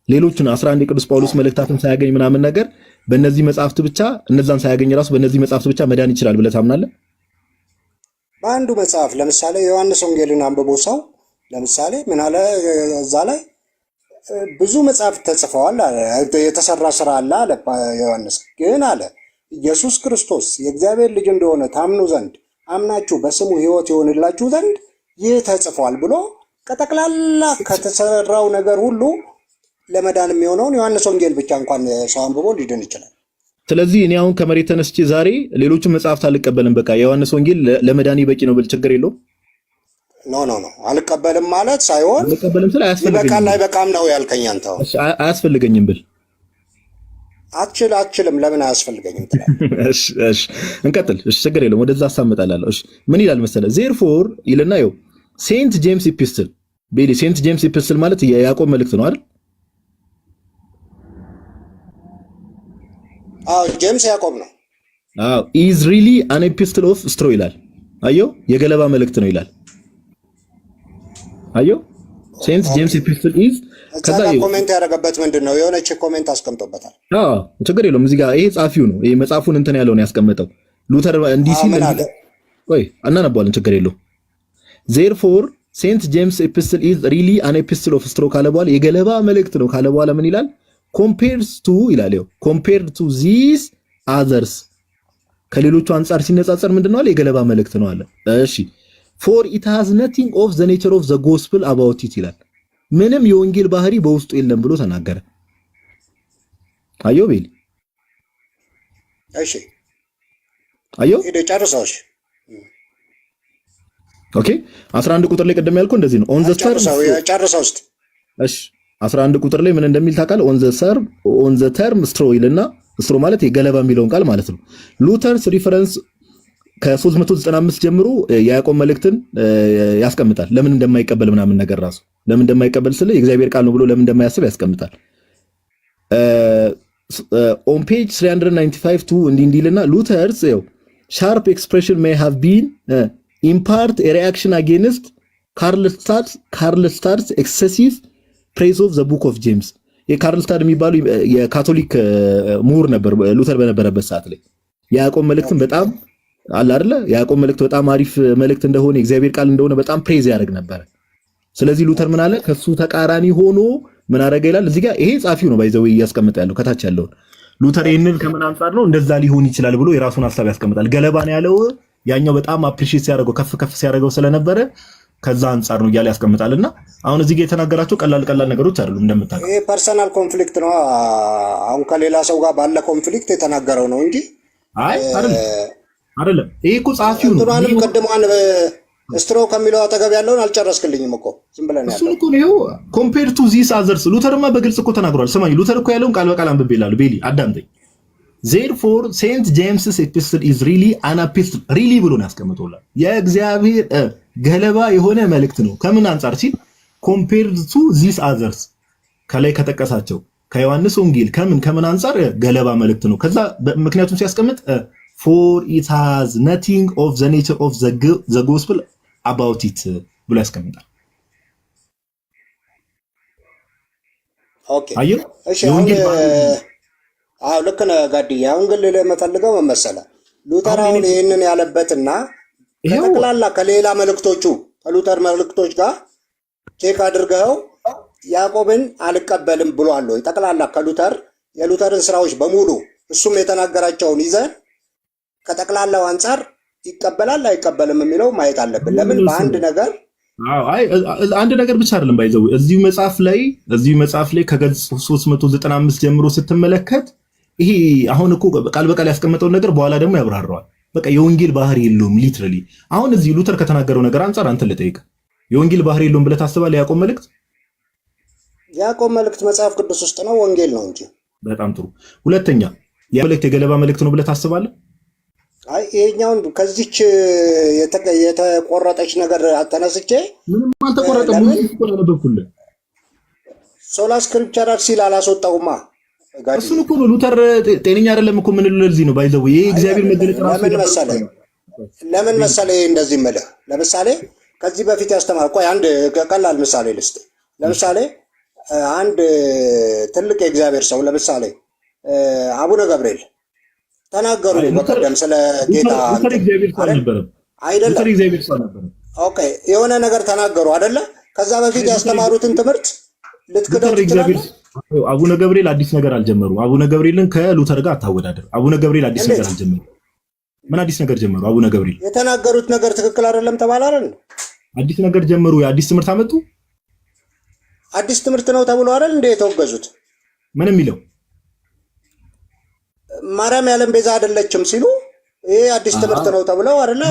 ሌሎችን 11 የቅዱስ ጳውሎስ መልእክታትን ሳያገኝ ምናምን ነገር በእነዚህ መጽሐፍት ብቻ እነዛን ሳያገኝ ራሱ በእነዚህ መጽሐፍት ብቻ መዳን ይችላል ብለህ ታምናለህ? በአንዱ መጽሐፍ ለምሳሌ የዮሐንስ ወንጌልን አንብቦ ሰው ለምሳሌ ምን አለ? እዛ ላይ ብዙ መጽሐፍ ተጽፈዋል፣ የተሰራ ስራ አለ አለ ዮሐንስ። ግን አለ ኢየሱስ ክርስቶስ የእግዚአብሔር ልጅ እንደሆነ ታምኑ ዘንድ አምናችሁ በስሙ ሕይወት ይሆንላችሁ ዘንድ ይህ ተጽፏል ብሎ ከጠቅላላ ከተሰራው ነገር ሁሉ ለመዳን የሚሆነውን ዮሐንስ ወንጌል ብቻ እንኳን ሰው አንብቦ ሊድን ይችላል። ስለዚህ እኔ አሁን ከመሬት ተነስቼ ዛሬ ሌሎችን መጽሐፍት አልቀበልም፣ በቃ የዮሐንስ ወንጌል ለመዳን በቂ ነው ብል ችግር የለውም? ኖ አልቀበልም ማለት ሳይሆን አልቀበልም ስለ አያስፈልገኝም፣ ይበቃል አይበቃም ነው ያልከኝ አንተ። እሺ አያስፈልገኝም ብል አትችልም። ለምን አያስፈልገኝም ትላለህ? እሺ እንቀጥል። እሺ ችግር የለውም፣ ወደዛ አሳመጣላለሁ። እሺ ምን ይላል መሰለህ? ዜርፎር ይልና ይኸው ሴንት ጄምስ ኢፒስትል ቤሊ። ሴንት ጄምስ ኢፒስትል ማለት የያዕቆብ መልእክት ነው አይደል? ጄምስ ያዕቆብ ነው። ኢዝ ሪሊ አን ኤፒስትል ኦፍ ስትሮ ይላል። አየው የገለባ መልእክት ነው ይላል። አየው ሴንት ጄምስ ኤፒስትል ኢዝ ከዛ ኮሜንት ያደረገበት ምንድነው? የሆነች ኮሜንት አስቀምጦበታል። ችግር የለውም። እዚህ ጋር ይሄ ጻፊው ነው፣ ይሄ መጽሐፉን እንትን ያለው ነው ያስቀመጠው። ሉተር እንዲህ ሲል ወይ እናነባዋለን፣ ችግር የለውም። ዜርፎር ሴንት ጄምስ ኤፒስትል ኢዝ ሪሊ አን ኤፒስትል ኦፍ ስትሮ ካለ በኋላ የገለባ መልእክት ነው ካለ በኋላ ምን ይላል? compared to ይላል። ይኸው compared to these others ከሌሎቹ አንፃር ሲነጻጸር ምንድነው አለ? የገለባ መልእክት ነው አለ። እሺ for it has nothing of the nature of the gospel about it ይላል። ምንም የወንጌል ባህሪ በውስጡ የለም ብሎ ተናገረ። አየው ቤል። እሺ አየው ሄደ ጨርሰውሽ። ኦኬ 11 ቁጥር ላይ ቀደም ያልኩህ እንደዚህ ነው። on the ጨርሰው እስቲ። እሺ 11 ቁጥር ላይ ምን እንደሚል ታውቃለህ? on the term straw ይልና ስትሮ ማለት የገለባ የሚለውን ቃል ማለት ነው። ሉተርስ ሪፈረንስ ከ395 ጀምሮ የያዕቆብ መልእክትን ያስቀምጣል። ለምን እንደማይቀበል ምናምን ነገር ራሱ ለምን እንደማይቀበል ስለ የእግዚአብሔር ቃል ነው ብሎ ለምን እንደማያስብ ያስቀምጣል። on page 395 to እንዲልና ሉተርስ sharp expression may have been in part a reaction against Karl Starr's excessive praise of the book of James የካርልስታድ የሚባሉ የካቶሊክ ምሁር ነበር ሉተር በነበረበት ሰዓት ላይ የያዕቆብ መልእክትን በጣም አለ አይደለ የያዕቆብ መልእክት በጣም አሪፍ መልእክት እንደሆነ የእግዚአብሔር ቃል እንደሆነ በጣም ፕሬዝ ያደርግ ነበር። ስለዚህ ሉተር ምን አለ ከሱ ተቃራኒ ሆኖ ምን አደረገ ይላል እዚህ ጋር ይሄ ጻፊው ነው ባይዘው እያስቀመጠ ያለው ከታች ያለው ሉተር ይሄንን ከምን አንፃር ነው እንደዛ ሊሆን ይችላል ብሎ የራሱን ሐሳብ ያስቀምጣል። ገለባ ነው ያለው ያኛው በጣም አፕሪሺየት ሲያደርገው ከፍ ሲያደርገው ስለነበረ ከዛ አንፃር ነው እያለ ያስቀምጣልና አሁን እዚህ ጋር የተናገራቸው ቀላል ነገሮች አይደሉም እንደምታውቀው። ይሄ ፐርሰናል ኮንፍሊክት ነው። አሁን ከሌላ ሰው ጋር ባለ ኮንፍሊክት የተናገረው ነው እንጂ አይ አይደለም። ይሄ እኮ ጻፊው ነው። እንትናንም ቀደማን ስትሮ ከሚለው አጠገብ ያለውን አልጨረስክልኝም እኮ ዝም ብለን ያለው እሱ እኮ ነው ኮምፔር ቱ ዚስ አዘርስ። ሉተርማ በግልጽ እኮ ተናግሯል። ስማኝ ሉተር እኮ ያለውን ቃል በቃል አንብቤልሃለሁ። ቤሊ አዳምጠኝ። therefore Saint James's epistle is really an epistle really ብሎ ነው ያስቀምጠውላል። የእግዚአብሔር ገለባ የሆነ መልእክት ነው። ከምን አንፃር ሲል compared to these others ከላይ ከጠቀሳቸው ከዮሐንስ ወንጌል ከምን አንፃር ገለባ መልእክት ነው። ከዛ ምክንያቱም ሲያስቀምጥ for it has nothing of the nature of the gospel about it ብሎ ያስቀምጣል። ኦኬ እሺ ልክ ነህ ጋድዬ። አሁን ግን ለመፈልገው መመሰለ ሉተር አሁን ይሄንን ያለበትና ከጠቅላላ ከሌላ መልእክቶቹ ከሉተር መልእክቶች ጋር ቼክ አድርገው ያዕቆብን አልቀበልም ብሏል ወይ? ጠቅላላ ከሉተር የሉተርን ስራዎች በሙሉ እሱም የተናገራቸውን ይዘን ከጠቅላላው አንፃር ይቀበላል አይቀበልም የሚለው ማየት አለብን። ለምን በአንድ ነገር አንድ ነገር ብቻ አይደለም ባይዘው እዚሁ መጽሐፍ ላይ ከገጽ 395 ጀምሮ ስትመለከት ይሄ አሁን እኮ ቃል በቃል ያስቀመጠውን ነገር በኋላ ደግሞ ያብራራዋል። በቃ የወንጌል ባህሪ የለውም ሊትራሊ። አሁን እዚህ ሉተር ከተናገረው ነገር አንፃር አንተ ልጠይቅ የወንጌል ባህሪ የለውም ብለህ ታስባለህ? ያዕቆብ መልእክት መጽሐፍ ቅዱስ ውስጥ ነው ወንጌል ነው እንጂ። በጣም ጥሩ። ሁለተኛ የመልእክት የገለባ መልእክት ነው ብለህ ታስባለህ? አይ ይሄኛውን ከዚች የተቆረጠች ነገር አተነስቼ ምንም አልተቆረጠም። ነው ሶላ ስክሪፕቸራል ሲል አላስወጣውማ። እሱን እኮ ነው ሉተር ጤነኛ አይደለም እኮ ምን ለዚህ ነው ባይዘው ይሄ እግዚአብሔር መገለጥ ራሱ ለምን መሰለህ እንደዚህ መልህ ለምሳሌ ከዚህ በፊት ያስተማር ቆይ አንድ ቀላል ምሳሌ ልስጥ። ለምሳሌ አንድ ትልቅ የእግዚአብሔር ሰው ለምሳሌ አቡነ ገብርኤል ተናገሩ በቀደም ስለ ጌታ አይደለም። ኦኬ የሆነ ነገር ተናገሩ አይደለ? ከዛ በፊት ያስተማሩትን ትምህርት ልትክደው ትችላለህ። አቡነ ገብርኤል አዲስ ነገር አልጀመሩ። አቡነ ገብርኤልን ከሉተር ጋር አታወዳደር። አቡነ ገብርኤል አዲስ ነገር አልጀመሩ። ምን አዲስ ነገር ጀመሩ? አቡነ ገብርኤል የተናገሩት ነገር ትክክል አይደለም ተባለ አይደል? አዲስ ነገር ጀመሩ። የአዲስ ትምህርት አመጡ። አዲስ ትምህርት ነው ተብሎ አይደል እንደ የተወገዙት? ምን የሚለው ማርያም ያለም ቤዛ አይደለችም ሲሉ ይሄ አዲስ ትምህርት ነው ተብለው አይደለ?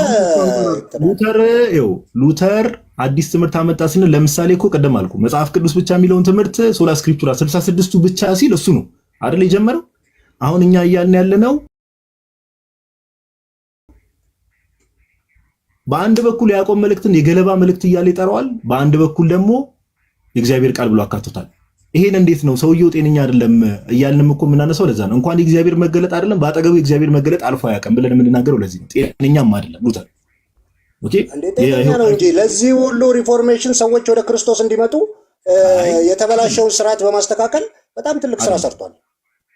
ሉተር አዲስ ትምህርት አመጣ ስንል ለምሳሌ እኮ ቀደም አልኩ መጽሐፍ ቅዱስ ብቻ የሚለውን ትምህርት ሶላ ስክሪፕቱራ 66ቱ ብቻ ሲል እሱ ነው አይደል የጀመረው። አሁን እኛ እያልን ያለነው በአንድ በኩል ያዕቆብ መልእክትን የገለባ መልእክት እያለ ይጠራዋል፣ በአንድ በኩል ደግሞ የእግዚአብሔር ቃል ብሎ አካቶታል። ይሄን እንዴት ነው ሰውየው ጤነኛ አይደለም እያልንም እኮ የምናነሳው ለዛ ነው። እንኳን የእግዚአብሔር መገለጥ አይደለም በአጠገቡ የእግዚአብሔር መገለጥ አልፎ አያውቅም ብለን የምንናገረው ለዚህ ነው። ጤነኛም አይደለም ሉተር። ኦኬ ጤነኛ ነው እንጂ ለዚህ ሁሉ ሪፎርሜሽን ሰዎች ወደ ክርስቶስ እንዲመጡ የተበላሸውን ስርዓት በማስተካከል በጣም ትልቅ ስራ ሰርቷል።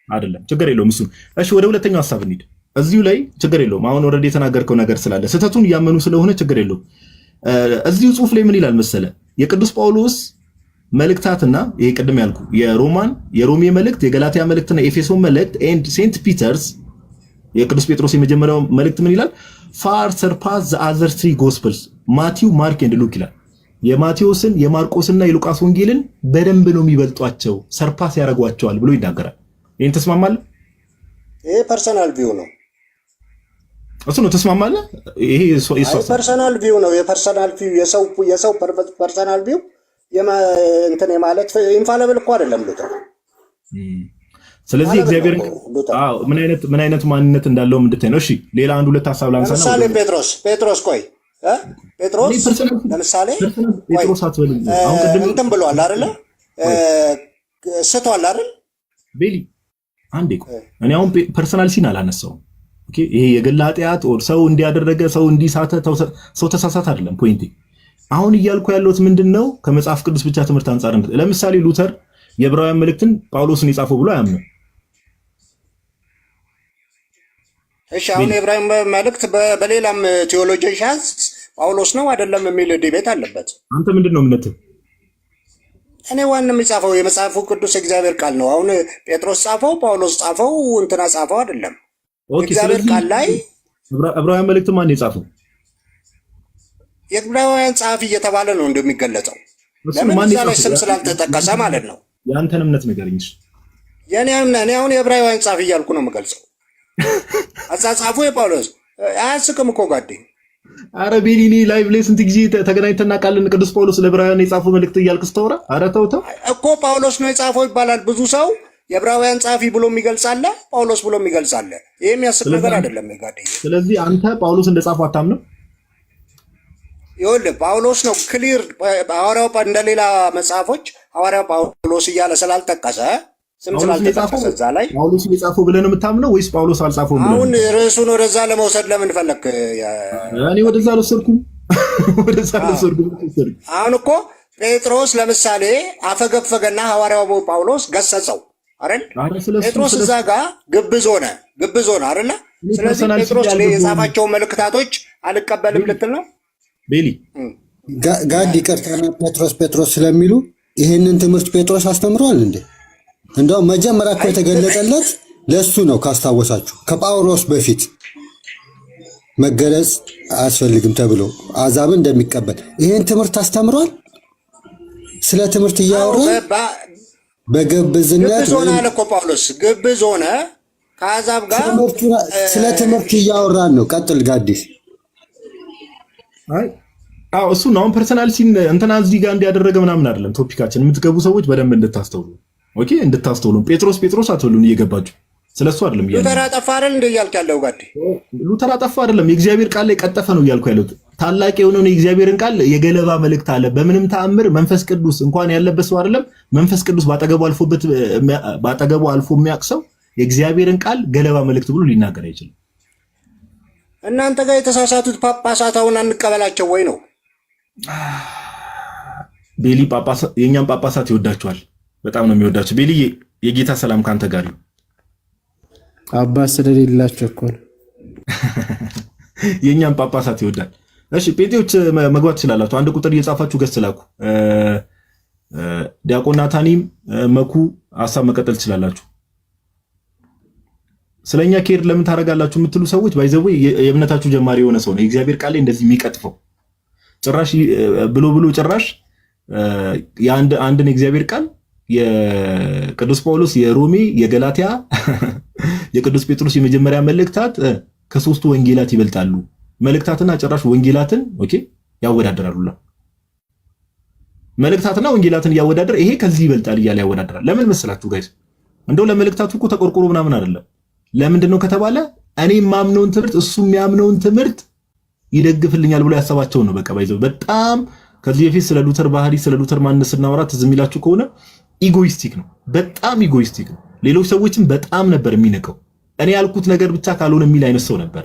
አይደለም ችግር የለውም እሱ። እሺ ወደ ሁለተኛው ሐሳብ እንሂድ። እዚሁ ላይ ችግር የለውም። አሁን ኦልሬዲ የተናገርከው ነገር ስላለ ስህተቱን እያመኑ ስለሆነ ችግር የለውም። እዚሁ ጽሑፍ ላይ ምን ይላል መሰለ የቅዱስ ጳውሎስ መልእክታትና ይሄ ቅድም ያልኩ የሮሜ መልእክት የገላትያ መልእክትና የኤፌሶን መልእክት ኤንድ ሴንት ፒተርስ የቅዱስ ጴጥሮስ የመጀመሪያው መልእክት ምን ይላል? ፋር ሰርፓስ ዘ አዘር ትሪ ጎስፐልስ ማቲው ማርክ ኤንድ ሉክ ይላል። የማቴዎስን የማርቆስና የሉቃስ ወንጌልን በደንብ ነው የሚበልጧቸው፣ ሰርፓስ ያደርጓቸዋል ብሎ ይናገራል። ይሄን ተስማማለህ? ይሄ ፐርሰናል ቪው ነው። እሱ ነው ተስማማለህ? ይሄ ፐርሰናል ቪው ነው። የፐርሰናል ቪው የሰው ፐርሰናል ቪው እንትን ማለት ኢንፋለብል እኮ አይደለም ሉተር። ስለዚህ እግዚአብሔር ምን አይነት ማንነት እንዳለው እንድታይ ነው። እሺ ሌላ አንድ ሁለት ሐሳብ ላንሳና ለምሳሌ ጴጥሮስ ቆይ ጴጥሮስ ለምሳሌ ጴጥሮስ አትበልኝ። አሁን ቅድም እንትን ብሏል አይደለ? ስቷል አይደል? ቤሊ አንዴ ቆይ እኔ አሁን ፐርሰናል ሲን አላነሳውም። ኦኬ ይሄ የግል ኃጢአት ኦር ሰው እንዲያደረገ ሰው እንዲሳተ ሰው ተሳሳተ አይደለም ፖይንቴ። አሁን እያልኩ ያለሁት ምንድነው ከመጽሐፍ ቅዱስ ብቻ ትምህርት አንፃር ለምሳሌ ሉተር የዕብራውያን መልእክትን ጳውሎስን የጻፈው ብሎ አያምንም። እሺ አሁን የዕብራውያን መልእክት በሌላም ቴዎሎጂያንስ ጳውሎስ ነው አይደለም የሚል ዲቤት አለበት። አንተ ምንድን ነው እምነትህ? እኔ ዋና የሚጻፈው የመጽሐፉ ቅዱስ የእግዚአብሔር ቃል ነው። አሁን ጴጥሮስ ጻፈው፣ ጳውሎስ ጻፈው፣ እንትና ጻፈው አይደለም። የእግዚአብሔር ቃል ላይ ዕብራውያን መልእክት ማን የጻፈው? የዕብራውያን ጸሐፊ እየተባለ ነው እንደሚገለጸው። ለምን እዛ ላይ ስም ስላልተጠቀሰ ማለት ነው። የአንተን እምነት ንገረኝ። እኔ አሁን የዕብራውያን ጸሐፊ እያልኩ ነው የምገልጸው። አጻጻፉ የጳውሎስ አያስቅም እኮ ጋዴ። አረ ቤሊኒ ላይቭ ላይ ስንት ጊዜ ተገናኝተን እናውቃለን። ቅዱስ ጳውሎስ ለዕብራውያን የጻፈው መልእክት እያልክ ስተወራ፣ አረ ተው እኮ ጳውሎስ ነው የጻፈው ይባላል። ብዙ ሰው የዕብራውያን ጸሐፊ ብሎ የሚገልጻለ፣ ጳውሎስ ብሎ የሚገልጻለ። ይሄ የሚያስቅ ነገር አይደለም ጋዴ። ስለዚህ አንተ ጳውሎስ እንደጻፈው አታምንም? ይኸውልህ ጳውሎስ ነው ክሊር። ሐዋርያው እንደሌላ መጽሐፎች ሐዋርያው ጳውሎስ እያለ ስላልጠቀሰ ስም ስላልተጠቀሰ እዛ ላይ ጳውሎስ የጻፈው ብለህ ነው የምታምነው ወይስ ጳውሎስ አልጻፈውም ብለህ? አሁን ርዕሱን ወደዛ ለመውሰድ ለምን ፈለክ? እኔ ወደዛ አልወሰድኩም። አሁን እኮ ጴጥሮስ ለምሳሌ አፈገፈገና ሐዋርያው ጳውሎስ ገሰጸው አይደል? ጴጥሮስ እዛ ጋር ግብዝ ሆነ አይደለ? ስለዚህ ጴጥሮስ የጻፋቸውን መልእክታቶች አልቀበልም ልትል ነው? ቤሊ ጋድ ይቅርታና ጴጥሮስ ስለሚሉ ይህንን ትምህርት ጴጥሮስ አስተምሯል እንዴ? እንደውም መጀመሪያ እኮ የተገለጸለት ለሱ ነው። ካስታወሳችሁ ከጳውሎስ በፊት መገለጽ አያስፈልግም ተብሎ አሕዛብን እንደሚቀበል ይህን ትምህርት አስተምሯል። ስለ ትምህርት እያወራ በግብዝነት ግብዝ ሆነ አለ እኮ ጳውሎስ። ግብዝ ሆነ ከአሕዛብ ጋር ስለ ትምህርት እያወራን ነው። ቀጥል ጋዲስ። አዎ እሱ ነው። አሁን ፐርሰናል ሲን እንትና እዚህ ጋር እንዲያደረገ ምናምን አይደለም ቶፒካችን። የምትገቡ ሰዎች በደንብ እንድታስተውሉ ኦኬ፣ እንድታስተውሉ። ጴጥሮስ አትበሉን እየገባችሁ ስለሱ አይደለም እያለ ሉተር አጠፋ አይደል እንደ እያልክ ያለው ጋዴ። ሉተር አጠፋ አይደለም፣ የእግዚአብሔር ቃል ላይ ቀጠፈ ነው እያልኩ ያለው። ታላቅ የሆነውን የእግዚአብሔርን ቃል የገለባ መልእክት አለ። በምንም ተአምር መንፈስ ቅዱስ እንኳን ያለበት ሰው አይደለም፣ መንፈስ ቅዱስ ባጠገቡ አልፎ የሚያቅሰው የእግዚአብሔርን ቃል ገለባ መልእክት ብሎ ሊናገር አይችልም። እናንተ ጋር የተሳሳቱት ጳጳሳት አሁን አንቀበላቸው ወይ ነው? ቤሊ የእኛም ጳጳሳት ይወዳቸዋል፣ በጣም ነው የሚወዳቸው። ቤሊ የጌታ ሰላም ካንተ ጋር ነው። አባት ስለሌላቸው እኮ ነው። የእኛም ጳጳሳት ይወዳል። እሺ ጴንጤዎች መግባት ትችላላችሁ። አንድ ቁጥር እየጻፋችሁ ገስ ላኩ። ዲያቆን ናታኒም መኩ ሀሳብ መቀጠል ትችላላችሁ። ስለኛ ኬር ለምን ታደርጋላችሁ የምትሉ ሰዎች ባይዘው የእምነታችሁ ጀማሪ የሆነ ሰው ነው የእግዚአብሔር ቃል ላይ እንደዚህ የሚቀጥፈው ጭራሽ ብሎ ጭራሽ አንድን የእግዚአብሔር ቃል የቅዱስ ጳውሎስ የሮሜ የገላትያ የቅዱስ ጴጥሮስ የመጀመሪያ መልእክታት ከሶስቱ ወንጌላት ይበልጣሉ። መልእክታትና ጭራሽ ወንጌላትን ኦኬ ያወዳድራሉላ። መልእክታትና ወንጌላትን እያወዳደረ ይሄ ከዚህ ይበልጣል እያለ ያወዳድራል። ለምን መስላችሁ ጋይስ? እንደው ለመልእክታቱ እኮ ተቆርቆሮ ምናምን አይደለም። ለምንድን ነው ከተባለ እኔ የማምነውን ትምህርት እሱ የሚያምነውን ትምህርት ይደግፍልኛል ብሎ ያሰባቸውን ነው። በቃ ባይዘው በጣም ከዚህ በፊት ስለ ሉተር ባህሪ ስለ ሉተር ማንነት ስናወራ ትዝ የሚላችሁ ከሆነ ኢጎይስቲክ ነው፣ በጣም ኢጎይስቲክ ነው። ሌሎች ሰዎችን በጣም ነበር የሚነቀው። እኔ ያልኩት ነገር ብቻ ካልሆነ የሚል አይነት ሰው ነበር።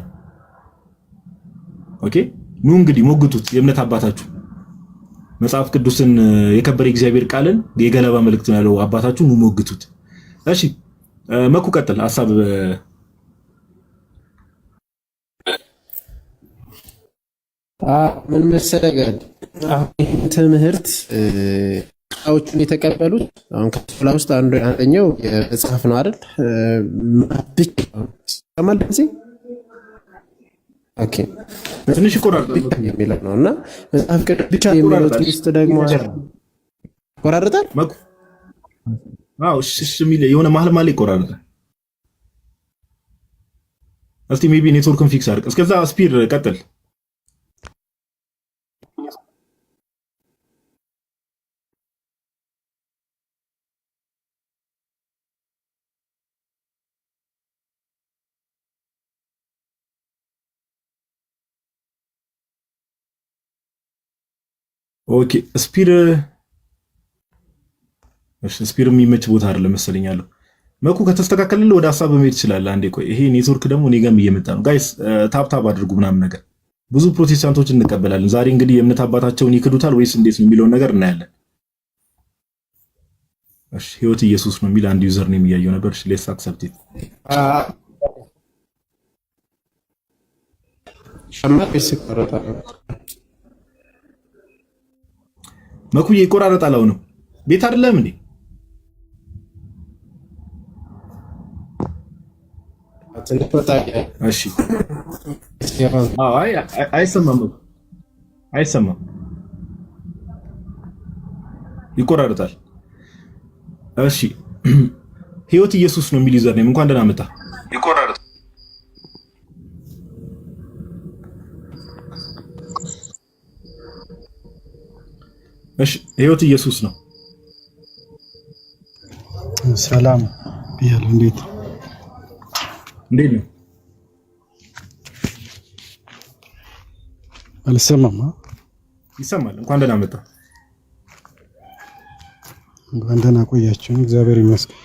ኦኬ ኑ እንግዲህ ሞግቱት፣ የእምነት አባታችሁ መጽሐፍ ቅዱስን የከበረ እግዚአብሔር ቃልን የገለባ መልእክት ነው ያለው አባታችሁ፣ ኑ ሞግቱት። እሺ መኩ ቀጥል ሐሳብ። ምን መሰለህ ጋር አሁን ትምህርት ቃዎቹን የተቀበሉት አሁን ከፍላ ውስጥ አንደኛው የመጽሐፍ ነው አይደል? ብቻ ተማል ጊዜ ኦኬ ትንሽ ይቆራረጣል የሚለው ነው እና መጽሐፍ ቅዱስ ብቻ የሚለው ውስጥ ደግሞ ይቆራረጣል። መኩ አዎ እሺ የሚል የሆነ መሀል ይቆራረጣል። እስቲ ሜቢ ኔትወርክን ፊክስ አድርግ። እስከዛ ስፒር ቀጥል። ኦኬ ስፒር የሚመች ቦታ አይደለም መሰለኝ ያለው። መኩ ከተስተካከለልህ ወደ ሐሳብ መሄድ ትችላለህ። አንዴ ቆይ፣ ይሄ ኔትወርክ ደግሞ እኔ ጋርም እየመጣ ነው። ጋይስ ታፕ አድርጉ ምናምን ነገር። ብዙ ፕሮቴስታንቶች እንቀበላለን። ዛሬ እንግዲህ የእምነት አባታቸውን ይክዱታል ወይስ እንዴት ነው የሚለውን ነገር እናያለን። እሺ ህይወት ኢየሱስ ነው የሚል አንድ ዩዘር ኔም እያየሁ ነበር። እሺ ሌትስ አክሰፕት ኢት። መኩዬ ይቆራረጣል። አሁንም ቤት አይደለም እንዴ? እሺ አይ አይሰማም፣ አይሰማም፣ ይቆራረጣል። እሺ ህይወት ኢየሱስ ነው የሚል ዩዘር ኔም እንኳን ደህና መጣ። ይቆራረጣል። እሺ ህይወት ኢየሱስ ነው። ሰላም ብያለሁ። እንዴት ነው? አልሰማም? ይሰማል። እንኳን ደህና መጣ። እንኳን ደህና ቆያችሁ። እግዚአብሔር ይመስገን።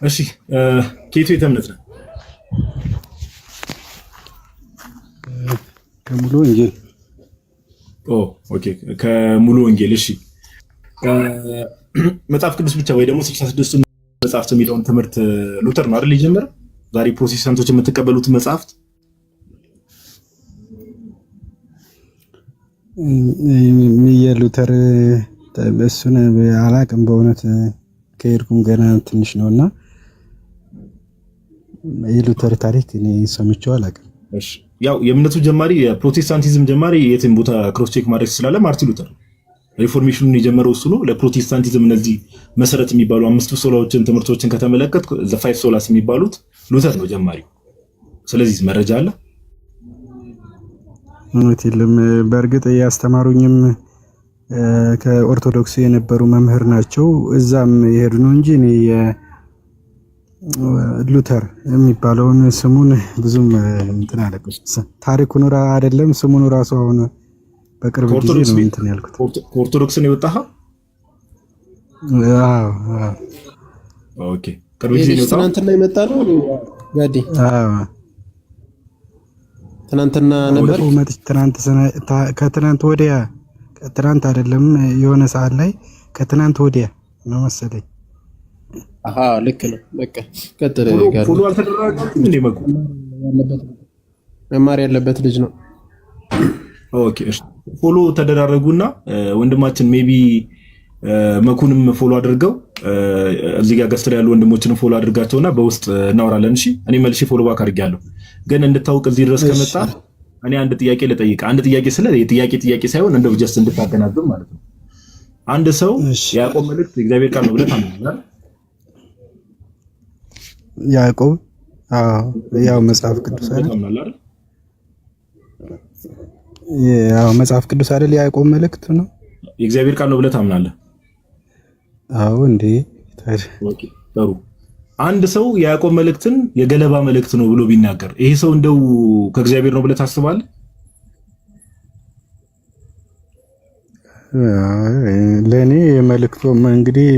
እሺ ከየት ቤተ እምነት ነው? ከሙሉ ወንጌል። ኦኬ ከሙሉ ወንጌል። እሺ መጽሐፍ ቅዱስ ብቻ ወይ ደግሞ 66 መጽሐፍት የሚለውን ትምህርት ሉተር ነው አይደል የጀመረው? ዛሬ ፕሮቴስታንቶች የምትቀበሉት መጽሐፍት የሉተር እሱን አላቅም በእውነት ከሄድኩም ገና ትንሽ ነውና የሉተር ታሪክ እኔ ሰምቼው አላቅም። እሺ ያው የእምነቱ ጀማሪ የፕሮቴስታንቲዝም ጀማሪ የትም ቦታ ክሮስ ቼክ ማድረግ ስላለ ማርቲን ሉተር ሪፎርሜሽኑን የጀመረው እሱ ነው። ለፕሮቴስታንቲዝም እነዚህ መሰረት የሚባሉ 5 ሶላዎችን ትምህርቶችን ከተመለከት ዘ 5 ሶላስ የሚባሉት ሉተር ነው ጀማሪው። ስለዚህ መረጃ አለ እውነት የለም። በእርግጥ ያስተማሩኝም ከኦርቶዶክስ የነበሩ መምህር ናቸው። እዛም የሄዱ ነው እንጂ እኔ ሉተር የሚባለውን ስሙን ብዙም እንትን አለቀ። ታሪኩን አይደለም ስሙን ራሱ አሁን በቅርብ ጊዜ ነው እንትን ያልኩት። ከኦርቶዶክስ ነው የወጣኸው? አዎ። ኦኬ ቅርብ ጊዜ ነው የወጣኸው? ትናንትና የመጣ ነው ጋዲ? አዎ ትናንትና ነበር። ከትናንት ወዲያ ትናንት አይደለም የሆነ ሰዓት ላይ ከትናንት ወዲያ ነው መሰለኝ። አሃ ልክ ነው። በቃ ቀጥል ጋዲ። ፎሎ አልተደረገም እንዴ? መኩ መማር ያለበት ልጅ ነው። ኦኬ እሺ ፎሎ ተደራረጉና ወንድማችን ሜቢ መኩንም ፎሎ አድርገው እዚህ ጋር ገስት ላይ ያሉ ወንድሞችንም ፎሎ አድርጋቸውና በውስጥ እናወራለን። እሺ እኔ መልሼ ፎሎ ባክ አድርጌያለሁ። ግን እንድታውቅ እዚህ ድረስ ከመጣ እኔ አንድ ጥያቄ ልጠይቅ። አንድ ጥያቄ ስለ ጥያቄ ሳይሆን እንደው ጀስት እንድታገናዝብ ማለት ነው። አንድ ሰው ያዕቆብ መልእክት የእግዚአብሔር ቃል ነው ብለህ ታምናለህ? ያዕቆብ ያው መጽሐፍ ቅዱስ አይደል? ያው መጽሐፍ ቅዱስ አይደል? ያዕቆብ መልእክት ነው የእግዚአብሔር ቃል ነው ብለህ ታምናለህ? አዎ እንዴ። ኦኬ ጥሩ። አንድ ሰው የያዕቆብ መልእክትን የገለባ መልእክት ነው ብሎ ቢናገር ይሄ ሰው እንደው ከእግዚአብሔር ነው ብለህ ታስባለህ? ለኔ መልእክቱ እንግዲህ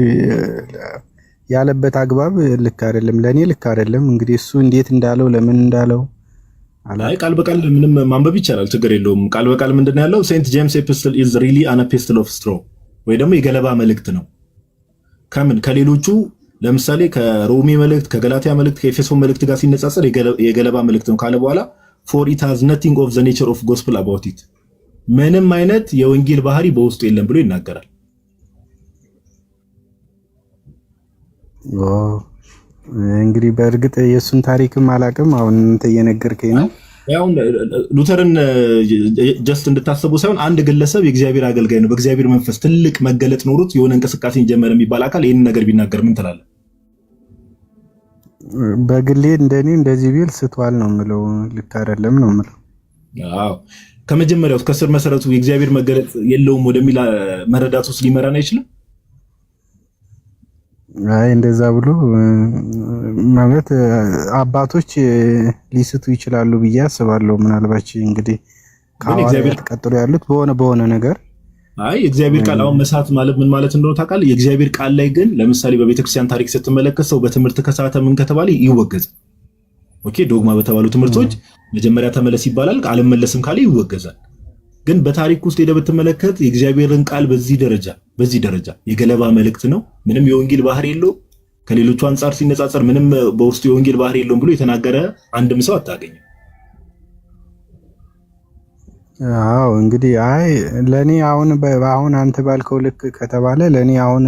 ያለበት አግባብ ልክ አይደለም፣ ለኔ ልክ አይደለም። እንግዲህ እሱ እንዴት እንዳለው ለምን እንዳለው አይ ቃል በቃል ምንም ማንበብ ይቻላል፣ ችግር የለውም። ቃል በቃል ምንድነው ያለው? ሴንት ጄምስ ኤፒስትል ኢዝ ሪሊ አን ኤፒስትል ኦፍ ስትሮ ወይ ደግሞ የገለባ መልእክት ነው። ከምን ከሌሎቹ ለምሳሌ ከሮሜ መልእክት፣ ከገላትያ መልእክት፣ ከኤፌሶን መልእክት ጋር ሲነጻጸር የገለባ መልእክት ነው ካለ በኋላ for it has nothing of the nature of gospel about it ምንም አይነት የወንጌል ባህሪ በውስጡ የለም ብሎ ይናገራል። እንግዲህ በእርግጥ የሱን ታሪክም አላቅም። አሁን እንተ እየነገርከኝ ነው። ያው ሉተርን ጀስት እንድታስቡ ሳይሆን አንድ ግለሰብ የእግዚአብሔር አገልጋይ ነው፣ በእግዚአብሔር መንፈስ ትልቅ መገለጥ ኖሮት የሆነ እንቅስቃሴን ጀመረ የሚባል አካል ይህንን ነገር ቢናገር ምን ትላለህ? በግሌ እንደኔ እንደዚህ ቢል ስቷል ነው የምለው፣ ልክ አይደለም ነው የምለው። አዎ ከመጀመሪያው ከስር መሰረቱ የእግዚአብሔር መገለጥ የለውም ወደሚል መረዳት ውስጥ ሊመራን አይችልም። አይ እንደዛ ብሎ ማለት አባቶች ሊስቱ ይችላሉ ብዬ አስባለሁ። ምናልባት እንግዲህ ከሐዋርያት ቀጥሎ ያሉት በሆነ ነገር አይ የእግዚአብሔር ቃል አሁን መሳት ማለት ምን ማለት እንደሆነ ታውቃለህ? የእግዚአብሔር ቃል ላይ ግን ለምሳሌ በቤተክርስቲያን ታሪክ ስትመለከት ሰው በትምህርት ከሳተ ምን ከተባለ ይወገዛል። ኦኬ ዶግማ በተባሉ ትምህርቶች መጀመሪያ ተመለስ ይባላል፣ አልመለስም ካለ ይወገዛል። ግን በታሪክ ውስጥ ሄደህ ብትመለከት የእግዚአብሔርን ቃል በዚህ ደረጃ የገለባ መልእክት ነው ምንም የወንጌል ባህሪ የለውም፣ ከሌሎቹ አንጻር ሲነጻጸር ምንም በውስጡ የወንጌል ባህሪ የለውም ብሎ የተናገረ አንድም ሰው አታገኝም። አዎ እንግዲህ ለኔ አሁን አንተ ባልከው ልክ ከተባለ ለኔ አሁን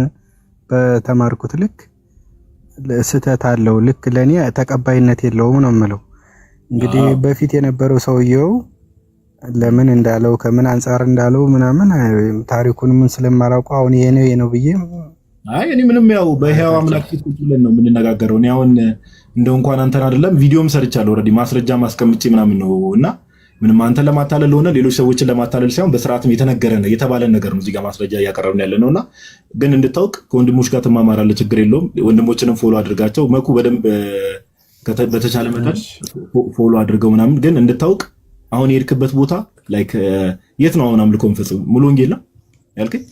በተማርኩት ልክ ስህተት አለው። ልክ ለኔ ተቀባይነት የለውም ነው የምለው። እንግዲህ በፊት የነበረው ሰውየው ለምን እንዳለው ከምን አንጻር እንዳለው ምናምን ታሪኩን ምን ስለማላውቀው አሁን ይሄ ነው ብዬ እኔ ምንም ያው በህያው አምላክ ፊት ቁጭ ብለን ነው የምንነጋገረው። እኔ አሁን እንደው እንኳን አንተን አይደለም ቪዲዮም ሰርቻለሁ ኦልሬዲ ማስረጃ ማስቀምጬ ምናምን ነው እና ምንም አንተን ለማታለል ሆነ ሌሎች ሰዎችን ለማታለል ሳይሆን በስርዓትም የተነገረ ነው የተባለ ነገር ነው እዚህ ጋር ማስረጃ እያቀረብን ያለ ነውና ግን እንድታውቅ ከወንድሞች ጋር ትማማራለህ፣ ችግር የለውም። ወንድሞችንም ፎሎ አድርጋቸው። መኩ በደንብ በተቻለ መጠን ፎሎ አድርገው ምናምን። ግን እንድታውቅ አሁን የሄድክበት ቦታ ላይክ የት ነው? አሁን አምልኮ መንፈስ ሙሉ ወንጌል ነው ያልከኝ?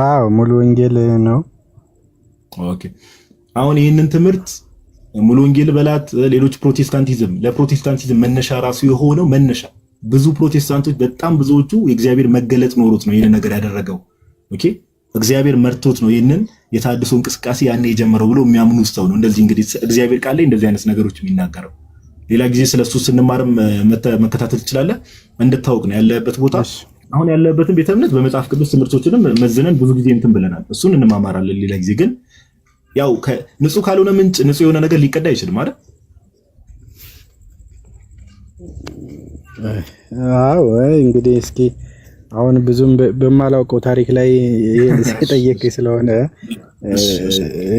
አዎ ሙሉ ወንጌል ነው። ኦኬ አሁን ይህንን ትምህርት ሙሉ ወንጌል በላት ሌሎች ፕሮቴስታንቲዝም ለፕሮቴስታንቲዝም መነሻ ራሱ የሆነው መነሻ ብዙ ፕሮቴስታንቶች በጣም ብዙዎቹ የእግዚአብሔር መገለጥ ኖሮት ነው ይሄን ነገር ያደረገው። ኦኬ እግዚአብሔር መርቶት ነው ይሄንን የታድሶ እንቅስቃሴ ያኔ የጀመረው ብሎ የሚያምኑ ሰው ነው። እንደዚህ እንግዲህ እግዚአብሔር ቃል ላይ እንደዚህ አይነት ነገሮች የሚናገረው ሌላ ጊዜ ስለሱ ስንማርም መከታተል ትችላለህ። እንድታውቅ ነው ያለበት ቦታ። አሁን ያለበትን ቤተ እምነት በመጽሐፍ ቅዱስ ትምህርቶችንም መዝነን ብዙ ጊዜ እንትን ብለናል። እሱን እንማማራለን ሌላ ጊዜ። ግን ያው ንጹህ ካልሆነ ምንጭ ንጹህ የሆነ ነገር ሊቀዳ አይችልም አይደል? አዎ እንግዲህ እስኪ አሁን ብዙም በማላውቀው ታሪክ ላይ ጠየቀኝ ስለሆነ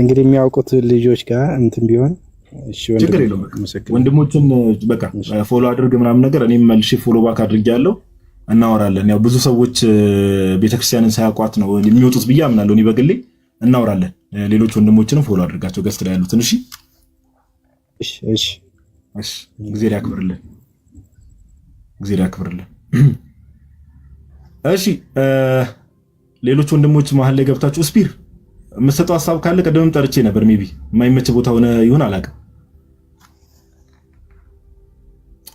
እንግዲህ የሚያውቁት ልጆች ጋር እንትን ቢሆን እሺ ችግር የለውም። ወንድሞችን በቃ ፎሎ አድርግ ምናምን ነገር እኔም መልሼ ፎሎ ባክ አድርጌያለሁ። እናወራለን። ያው ብዙ ሰዎች ቤተክርስቲያንን ሳያውቋት ነው የሚወጡት ብዬ አምናለሁ። እኔ በግሌ እናወራለን። ሌሎች ወንድሞችንም ፎሎ አድርጋቸው ገስት ላይ ያሉትን። እሺ እሺ እሺ። እግዚአብሔር ያክብርልን፣ እግዚአብሔር ያክብርልን። እሺ ሌሎች ወንድሞች መሀል ላይ ገብታችሁ ስፒር የምትሰጠው ሀሳብ ካለ ቀደምም ጠርቼ ነበር። ሜቢ የማይመች ቦታ ሆነ ይሁን አላውቅም።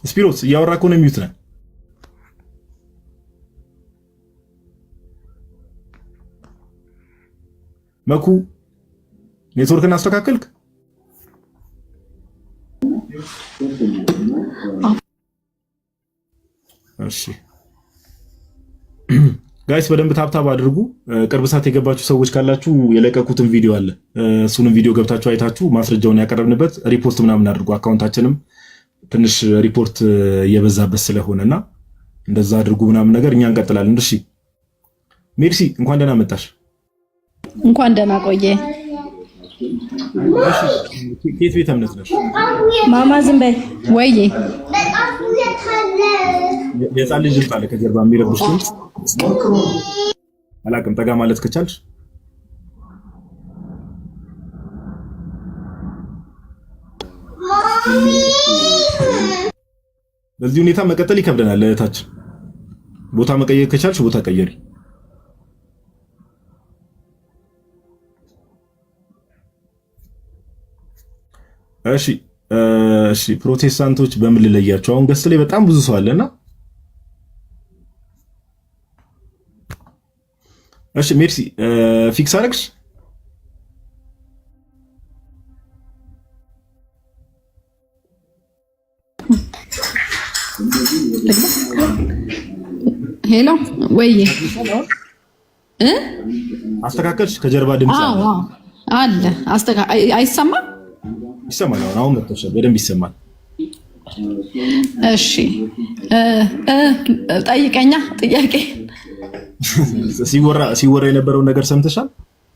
ስፒሮስ እያወራ ከሆነ ሚዩት ነህ። መኩ ኔትወርክን አስተካከልክ? እሺ ጋይስ በደንብ ታብታብ አድርጉ። ቅርብ ሰዓት የገባችሁ ሰዎች ካላችሁ የለቀኩትን ቪዲዮ አለ። እሱንም ቪዲዮ ገብታችሁ አይታችሁ ማስረጃውን ያቀረብንበት ሪፖርት ምናምን አድርጉ። አካውንታችንም ትንሽ ሪፖርት እየበዛበት ስለሆነና እንደዛ አድርጉ ምናምን ነገር እኛ እንቀጥላለን። እሺ ሜርሲ እንኳን ደህና መጣሽ። እንኳን ደህና ቆየ። እሺ ከየት ቤተ እምነት ነሽ? ማማ ዝም በይ ወይዬ። የህፃን ልጅ ድምፅ አለ ከጀርባ የሚረብሽ ድምፅ አላውቅም። ጠጋ ማለት ከቻልሽ። በዚህ ሁኔታ መቀጠል ይከብደናል። እህታችን ቦታ መቀየር ከቻልሽ ቦታ ቀየሪ። እሺ እሺ። ፕሮቴስታንቶች በምን ልለያቸው? አሁን ገስ ላይ በጣም ብዙ ሰው አለና እሺ ሜርሲ ፊክስ አደረግሽ? ሄሎ ወይ አስተካከልሽ? ከጀርባ ድምጽ አለ። አይሰማም? ይሰማል። አሁን መጥተሻል፣ በደንብ ይሰማል። እሺ ጠይቀኛ ጥያቄ። ሲወራ የነበረውን ነገር ሰምተሻል?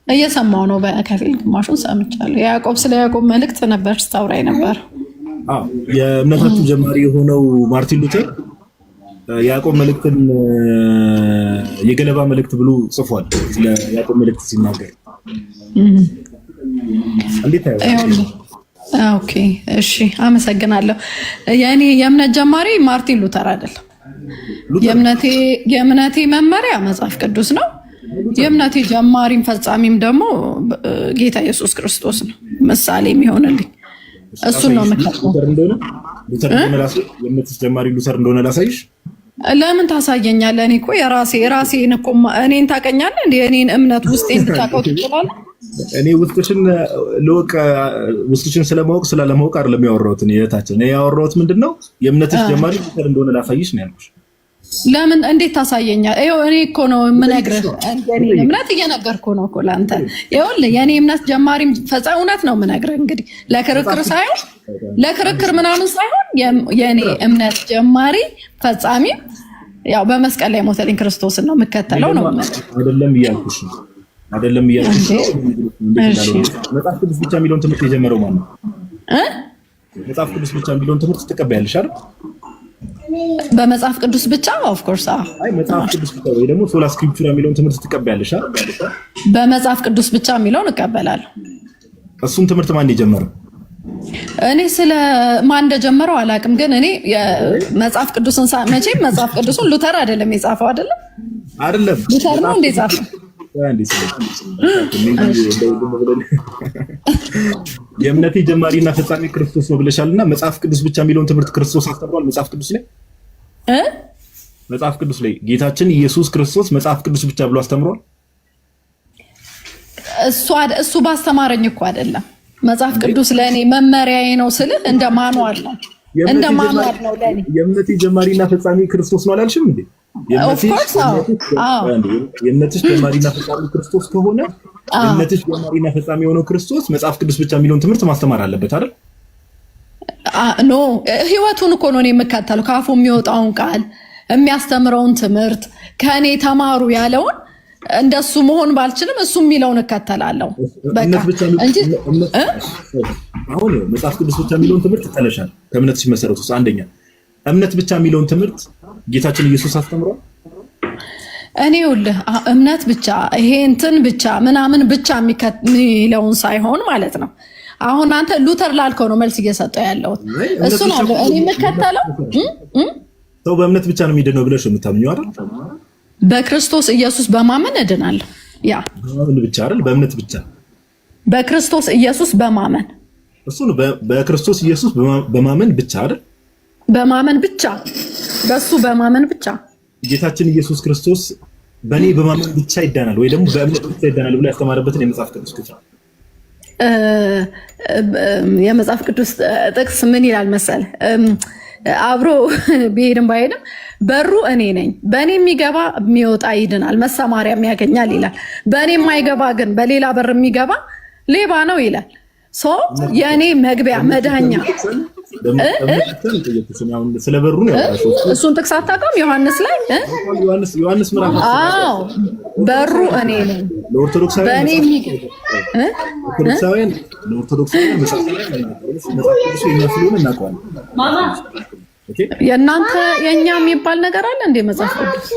እየሰማው ነው በከፊል፣ ግማሹን ሰምቻለሁ። የያዕቆብ ስለ ያዕቆብ መልእክት ነበር ስታወራኝ ነበር። የእምነታችሁ ጀማሪ የሆነው ማርቲን ሉተር ያዕቆብ መልእክትን የገለባ መልእክት ብሎ ጽፏል። ስለ ያዕቆብ መልእክት ሲናገር እንዴት ታየዋለሽ? ኦኬ እሺ፣ አመሰግናለሁ። የኔ የእምነት ጀማሪ ማርቲን ሉተር አይደለም። የእምነቴ መመሪያ መጽሐፍ ቅዱስ ነው። የእምነቴ ጀማሪም ፈጻሚም ደግሞ ጌታ ኢየሱስ ክርስቶስ ነው። ምሳሌ የሚሆንልኝ እሱን ነው የምከተለው። የእምነትሽ ጀማሪ ሉተር እንደሆነ ላሳይሽ። ለምን ታሳየኛለህ? እኔ እኮ የራሴን እኮ እኔን ታውቀኛለህ እንዴ? እኔን እምነት ውስጤን ልታውቀው ትችላለህ? እኔ ውስጥሽን ስለማወቅ ስላለማወቅ አይደለም ያወራሁት። እህታችን እኔ ያወራሁት ምንድነው የእምነትሽ ጀማሪ ሉተር እንደሆነ ላሳይሽ ነው ያልኩሽ። ለምን እንዴት ታሳየኛለህ? ይኸው እኔ እኮ ነው የምነግርህ። የኔ እምነት እየነገርኩህ ነው እኮ ለአንተ። ይኸውልህ የኔ እምነት ጀማሪም ፈጻሚ እውነት ነው የምነግርህ። እንግዲህ ለክርክር ምናምን ሳይሆን የኔ እምነት ጀማሪ ፈጻሚም ያው በመስቀል ላይ ሞተልኝ ክርስቶስን ነው የምከተለው ነው። አይደለም እያልኩሽ መጽሐፍ ቅዱስ ብቻ የሚለውን ትምህርት የጀመረው ማን ነው? መጽሐፍ ቅዱስ ብቻ የሚለውን ትምህርት ትቀበያለሽ አይደል? በመጽሐፍ ቅዱስ ብቻ ኦፍ ኮርስ። አይ መጽሐፍ ቅዱስ ብቻ ወይ ደግሞ ሶላ ስክሪፕቹራ የሚለውን ትምህርት ትቀበያለሽ አይደል? በመጽሐፍ ቅዱስ ብቻ የሚለውን እቀበላለሁ። እሱን ትምህርት ማን የጀመረው? እኔ ስለ ማን እንደጀመረው አላውቅም፣ ግን እኔ መጽሐፍ ቅዱስን መቼም መጽሐፍ ቅዱስን ሉተር አይደለም የጻፈው አይደለም? ሉተር ነው እንደ ጻፈው የእምነቴ ጀማሪና ፈጻሚ ክርስቶስ ነው ብለሻልና መጽሐፍ ቅዱስ ብቻ የሚለውን ትምህርት ክርስቶስ አስተምሯል። መጽሐፍ ቅዱስ ላይ ጌታችን ኢየሱስ ክርስቶስ መጽሐፍ ቅዱስ ብቻ ብሎ አስተምሯል። እሱ ባስተማረኝ እኮ አይደለም። መጽሐፍ ቅዱስ ለእኔ መመሪያዬ ነው ስልህ እንደ ማኑዋል ነው ለእኔ። የእምነቴ ጀማሪና ፈጻሚ ክርስቶስ ነው አላልሽም እንዴ? የእምነትሽ ጀማሪና ፈጻሚ ክርስቶስ ከሆነ የእምነትሽ ጀማሪና ፈጻሚ የሆነው ክርስቶስ መጽሐፍ ቅዱስ ብቻ የሚለውን ትምህርት ማስተማር አለበት አይደል? ኖ ህይወቱን እኮ ነው የምከተለው። ከአፉ የሚወጣውን ቃል የሚያስተምረውን ትምህርት ከእኔ ተማሩ ያለውን እንደሱ መሆን ባልችልም እሱ የሚለውን እከተላለሁ። በቃ እንጂ አሁን መጽሐፍ ቅዱስ ብቻ የሚለውን ትምህርት ተለሻል። ከእምነትሽ መሰረት ውስጥ አንደኛ እምነት ብቻ የሚለውን ትምህርት ጌታችን ኢየሱስ አስተምሯል። እኔ ይኸውልህ እምነት ብቻ ይሄ እንትን ብቻ ምናምን ብቻ የሚለውን ሳይሆን ማለት ነው። አሁን አንተ ሉተር ላልከው ነው መልስ እየሰጠው ያለሁት። እሱ ነው እኔ የምከተለው። ሰው በእምነት ብቻ ነው የሚድነው ብለሽ የምታምኚው አይደል? በክርስቶስ ኢየሱስ በማመን እድናለሁ። ያ በማመን ብቻ አይደል? በእምነት ብቻ በክርስቶስ ኢየሱስ በማመን እሱ ነው። በክርስቶስ ኢየሱስ በማመን ብቻ አይደል? በማመን ብቻ በሱ በማመን ብቻ ጌታችን ኢየሱስ ክርስቶስ በእኔ በማመን ብቻ ይዳናል ወይ ደግሞ በእምነት ብቻ ይዳናል ብሎ ያስተማረበትን የመጽሐፍ ቅዱስ ክፍል የመጽሐፍ ቅዱስ ጥቅስ ምን ይላል መሰለህ? አብሮ ቢሄድም ባይሄድም በሩ እኔ ነኝ፣ በእኔ የሚገባ የሚወጣ ይድናል፣ መሰማሪያም ያገኛል ይላል። በእኔ የማይገባ ግን በሌላ በር የሚገባ ሌባ ነው ይላል። የእኔ መግቢያ መዳኛ ስለበሩ ነው ያወራሽው። እሱን ጥቅስ አታውቅም? ዮሐንስ ላይ ዮሐንስ ምዕራፍ በሩ እኔ ነኝ። ለኦርቶዶክሳውያን የእናንተ የእኛ የሚባል ነገር አለ እንደ መጽሐፍ ቅዱስ?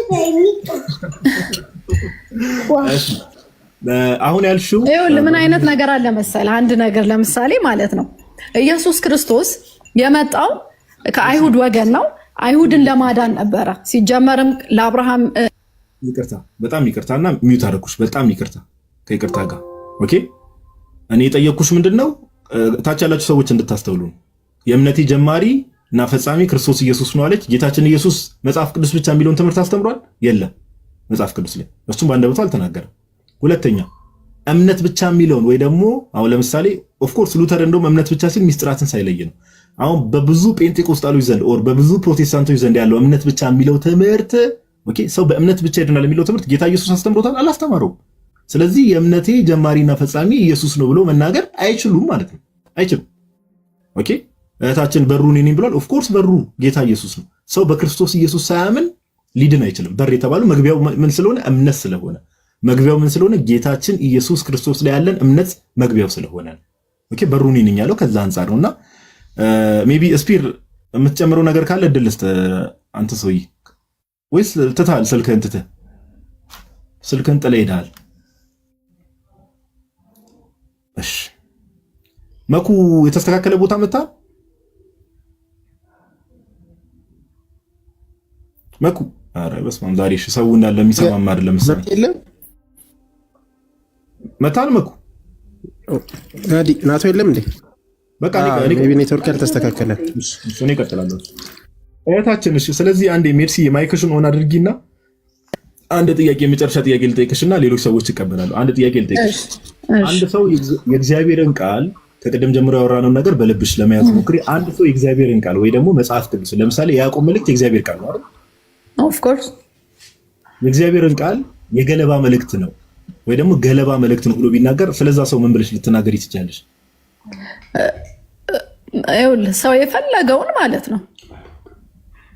አሁን ያልሽው ምን አይነት ነገር አለ መሰለህ? አንድ ነገር ለምሳሌ ማለት ነው ኢየሱስ ክርስቶስ የመጣው ከአይሁድ ወገን ነው። አይሁድን ለማዳን ነበረ። ሲጀመርም ለአብርሃም ይቅርታ፣ በጣም ይቅርታና ሚውት አደረኩሽ። በጣም ይቅርታ ከይቅርታ ጋር ኦኬ። እኔ የጠየቅኩሽ ምንድነው ታች ያላችሁ ሰዎች እንድታስተውሉ ነው። የእምነቴ ጀማሪ እና ፈጻሚ ክርስቶስ ኢየሱስ ነው አለች። ጌታችን ኢየሱስ መጽሐፍ ቅዱስ ብቻ የሚለውን ትምህርት አስተምሯል? የለም መጽሐፍ ቅዱስ ላይ እሱም በአንደበቱ አልተናገረም። ሁለተኛ እምነት ብቻ የሚለውን ወይ ደግሞ አሁን ለምሳሌ ኦፍኮርስ ሉተር እንደውም እምነት ብቻ ሲል ሚስጥራትን ሳይለይ ነው። አሁን በብዙ ጴንጤቆስጣሎች ዘንድ ኦር በብዙ ፕሮቴስታንቶች ዘንድ ያለው እምነት ብቻ የሚለው ትምህርት ኦኬ፣ ሰው በእምነት ብቻ ይድናል የሚለው ትምህርት ጌታ ኢየሱስ አስተምሮታል? አላስተማረውም። ስለዚህ የእምነቴ ጀማሪና ፈጻሚ ኢየሱስ ነው ብሎ መናገር አይችሉም ማለት ነው። አይችሉም። ኦኬ፣ እህታችን በሩ እኔ ነኝ ብሏል። ኦፍኮርስ በሩ ጌታ ኢየሱስ ነው። ሰው በክርስቶስ ኢየሱስ ሳያምን ሊድን አይችልም። በር የተባለው መግቢያው ምን ስለሆነ? እምነት ስለሆነ። መግቢያው ምን ስለሆነ? ጌታችን ኢየሱስ ክርስቶስ ላይ ያለን እምነት መግቢያው ስለሆነ። ኦኬ፣ በሩ እኔ ነኝ ያለው ከዛ አንፃር ነውና ሜቢ ስፒር የምትጨምረው ነገር ካለ እድል ልስጥ አንተ ሰውዬ፣ ወይስ ትተሃል? ስልክህን ጥለህ ሄደሃል? እሺ መኩ የተስተካከለ ቦታ መታ መኩ። ኧረ በስመ አብ ዛሬ ሰው እንዳለ የሚሰማማ አይደለም መሰለኝ። መታል መኩ ጋዲ ናቶ የለም እንዴ? በቃ ኔትወርክ ያልተስተካከለ እኔ እቀጥላለሁ። እህታችን። እሺ፣ ስለዚህ አንዴ ሜርሲ ማይክሽን ኦን አድርጊና አንድ ጥያቄ የመጨረሻ ጥያቄ ልጠይቅሽና ሌሎች ሰዎች ይቀበላሉ። አንድ ጥያቄ ልጠይቅሽ። አንድ ሰው የእግዚአብሔርን ቃል ከቅድም ጀምሮ ያወራነው ነገር በልብሽ ለመያዝ ሞክሪ። አንድ ሰው የእግዚአብሔርን ቃል ወይ ደግሞ መጽሐፍ ቅዱስ ለምሳሌ የያዕቆብ መልእክት የእግዚአብሔር ቃል ነው አይደል? ኦፍ ኮርስ የእግዚአብሔርን ቃል የገለባ መልእክት ነው ወይ ደግሞ ገለባ መልእክት ነው ብሎ ቢናገር ስለዛ ሰው ምን ብለሽ ልትናገሪ ትችያለሽ? ይኸውልህ ሰው የፈለገውን ማለት ነው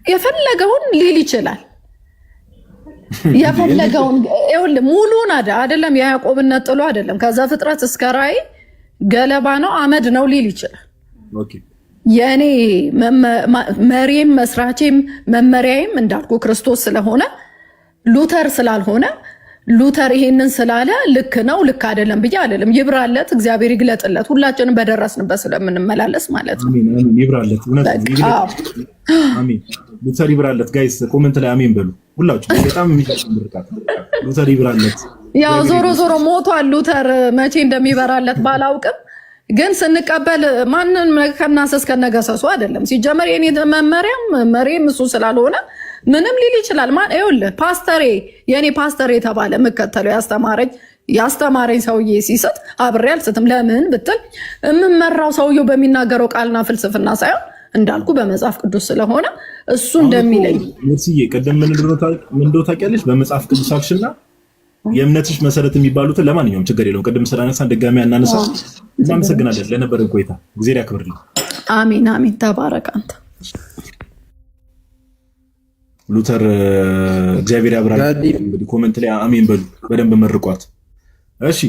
የፈለገውን ሊል ይችላል። የፈለገውን ይኸውልህ ሙሉን አይደለም የያዕቆብን ነጥሎ አይደለም ከዛ ፍጥረት እስከ ራእይ ገለባ ነው አመድ ነው ሊል ይችላል። ኦኬ የኔ መሪም መስራቼም መመሪያዬም እንዳልኩ ክርስቶስ ስለሆነ ሉተር ስላልሆነ ሉተር ይሄንን ስላለ ልክ ነው ልክ አይደለም ብዬ አይደለም። ይብራለት፣ እግዚአብሔር ይግለጥለት። ሁላችንም በደረስንበት ስለምንመላለስ ማለት ነው። አሜን አሜን። ይብራለት፣ እውነት ነው። አሜን። ሉተር ይብራለት። ጋይስ ኮሜንት ላይ አሜን በሉ ሁላችሁ። በጣም የሚገርም ምርቃት። ሉተር ይብራለት። ያው ዞሮ ዞሮ ሞቷል ሉተር። መቼ እንደሚበራለት ባላውቅም ግን ስንቀበል ማንን ከናሰስ ከነገሰሱ አይደለም። ሲጀመር የኔ መመሪያም መሪም እሱ ስላልሆነ ምንም ሊል ይችላል። ማን ይኸውልህ ፓስተሬ የኔ ፓስተሬ የተባለ መከተለው ያስተማረኝ ሰውዬ ሲሰጥ አብሬ አልስትም። ለምን ብትል የምመራው ሰውየው በሚናገረው ቃልና ፍልስፍና ሳይሆን እንዳልኩ በመጽሐፍ ቅዱስ ስለሆነ እሱ እንደሚለኝ ሙስዬ ቀደም ምን እንደው ታውቂያለሽ? በመጽሐፍ ቅዱስ አልሽና የእምነትሽ መሰረት የሚባሉትን ለማንኛውም ችግር የለውም። ቅድም ስላነሳን ድጋሚ አናነሳ። እናመሰግናለን ለነበረን ቆይታ። እግዚአብሔር ያክብርልኝ። አሜን አሜን። ተባረክ አንተ። ሉተር እግዚአብሔር ያብራል። እንግዲህ ኮሜንት ላይ አሜን በሉ፣ በደንብ መርቋት። እሺ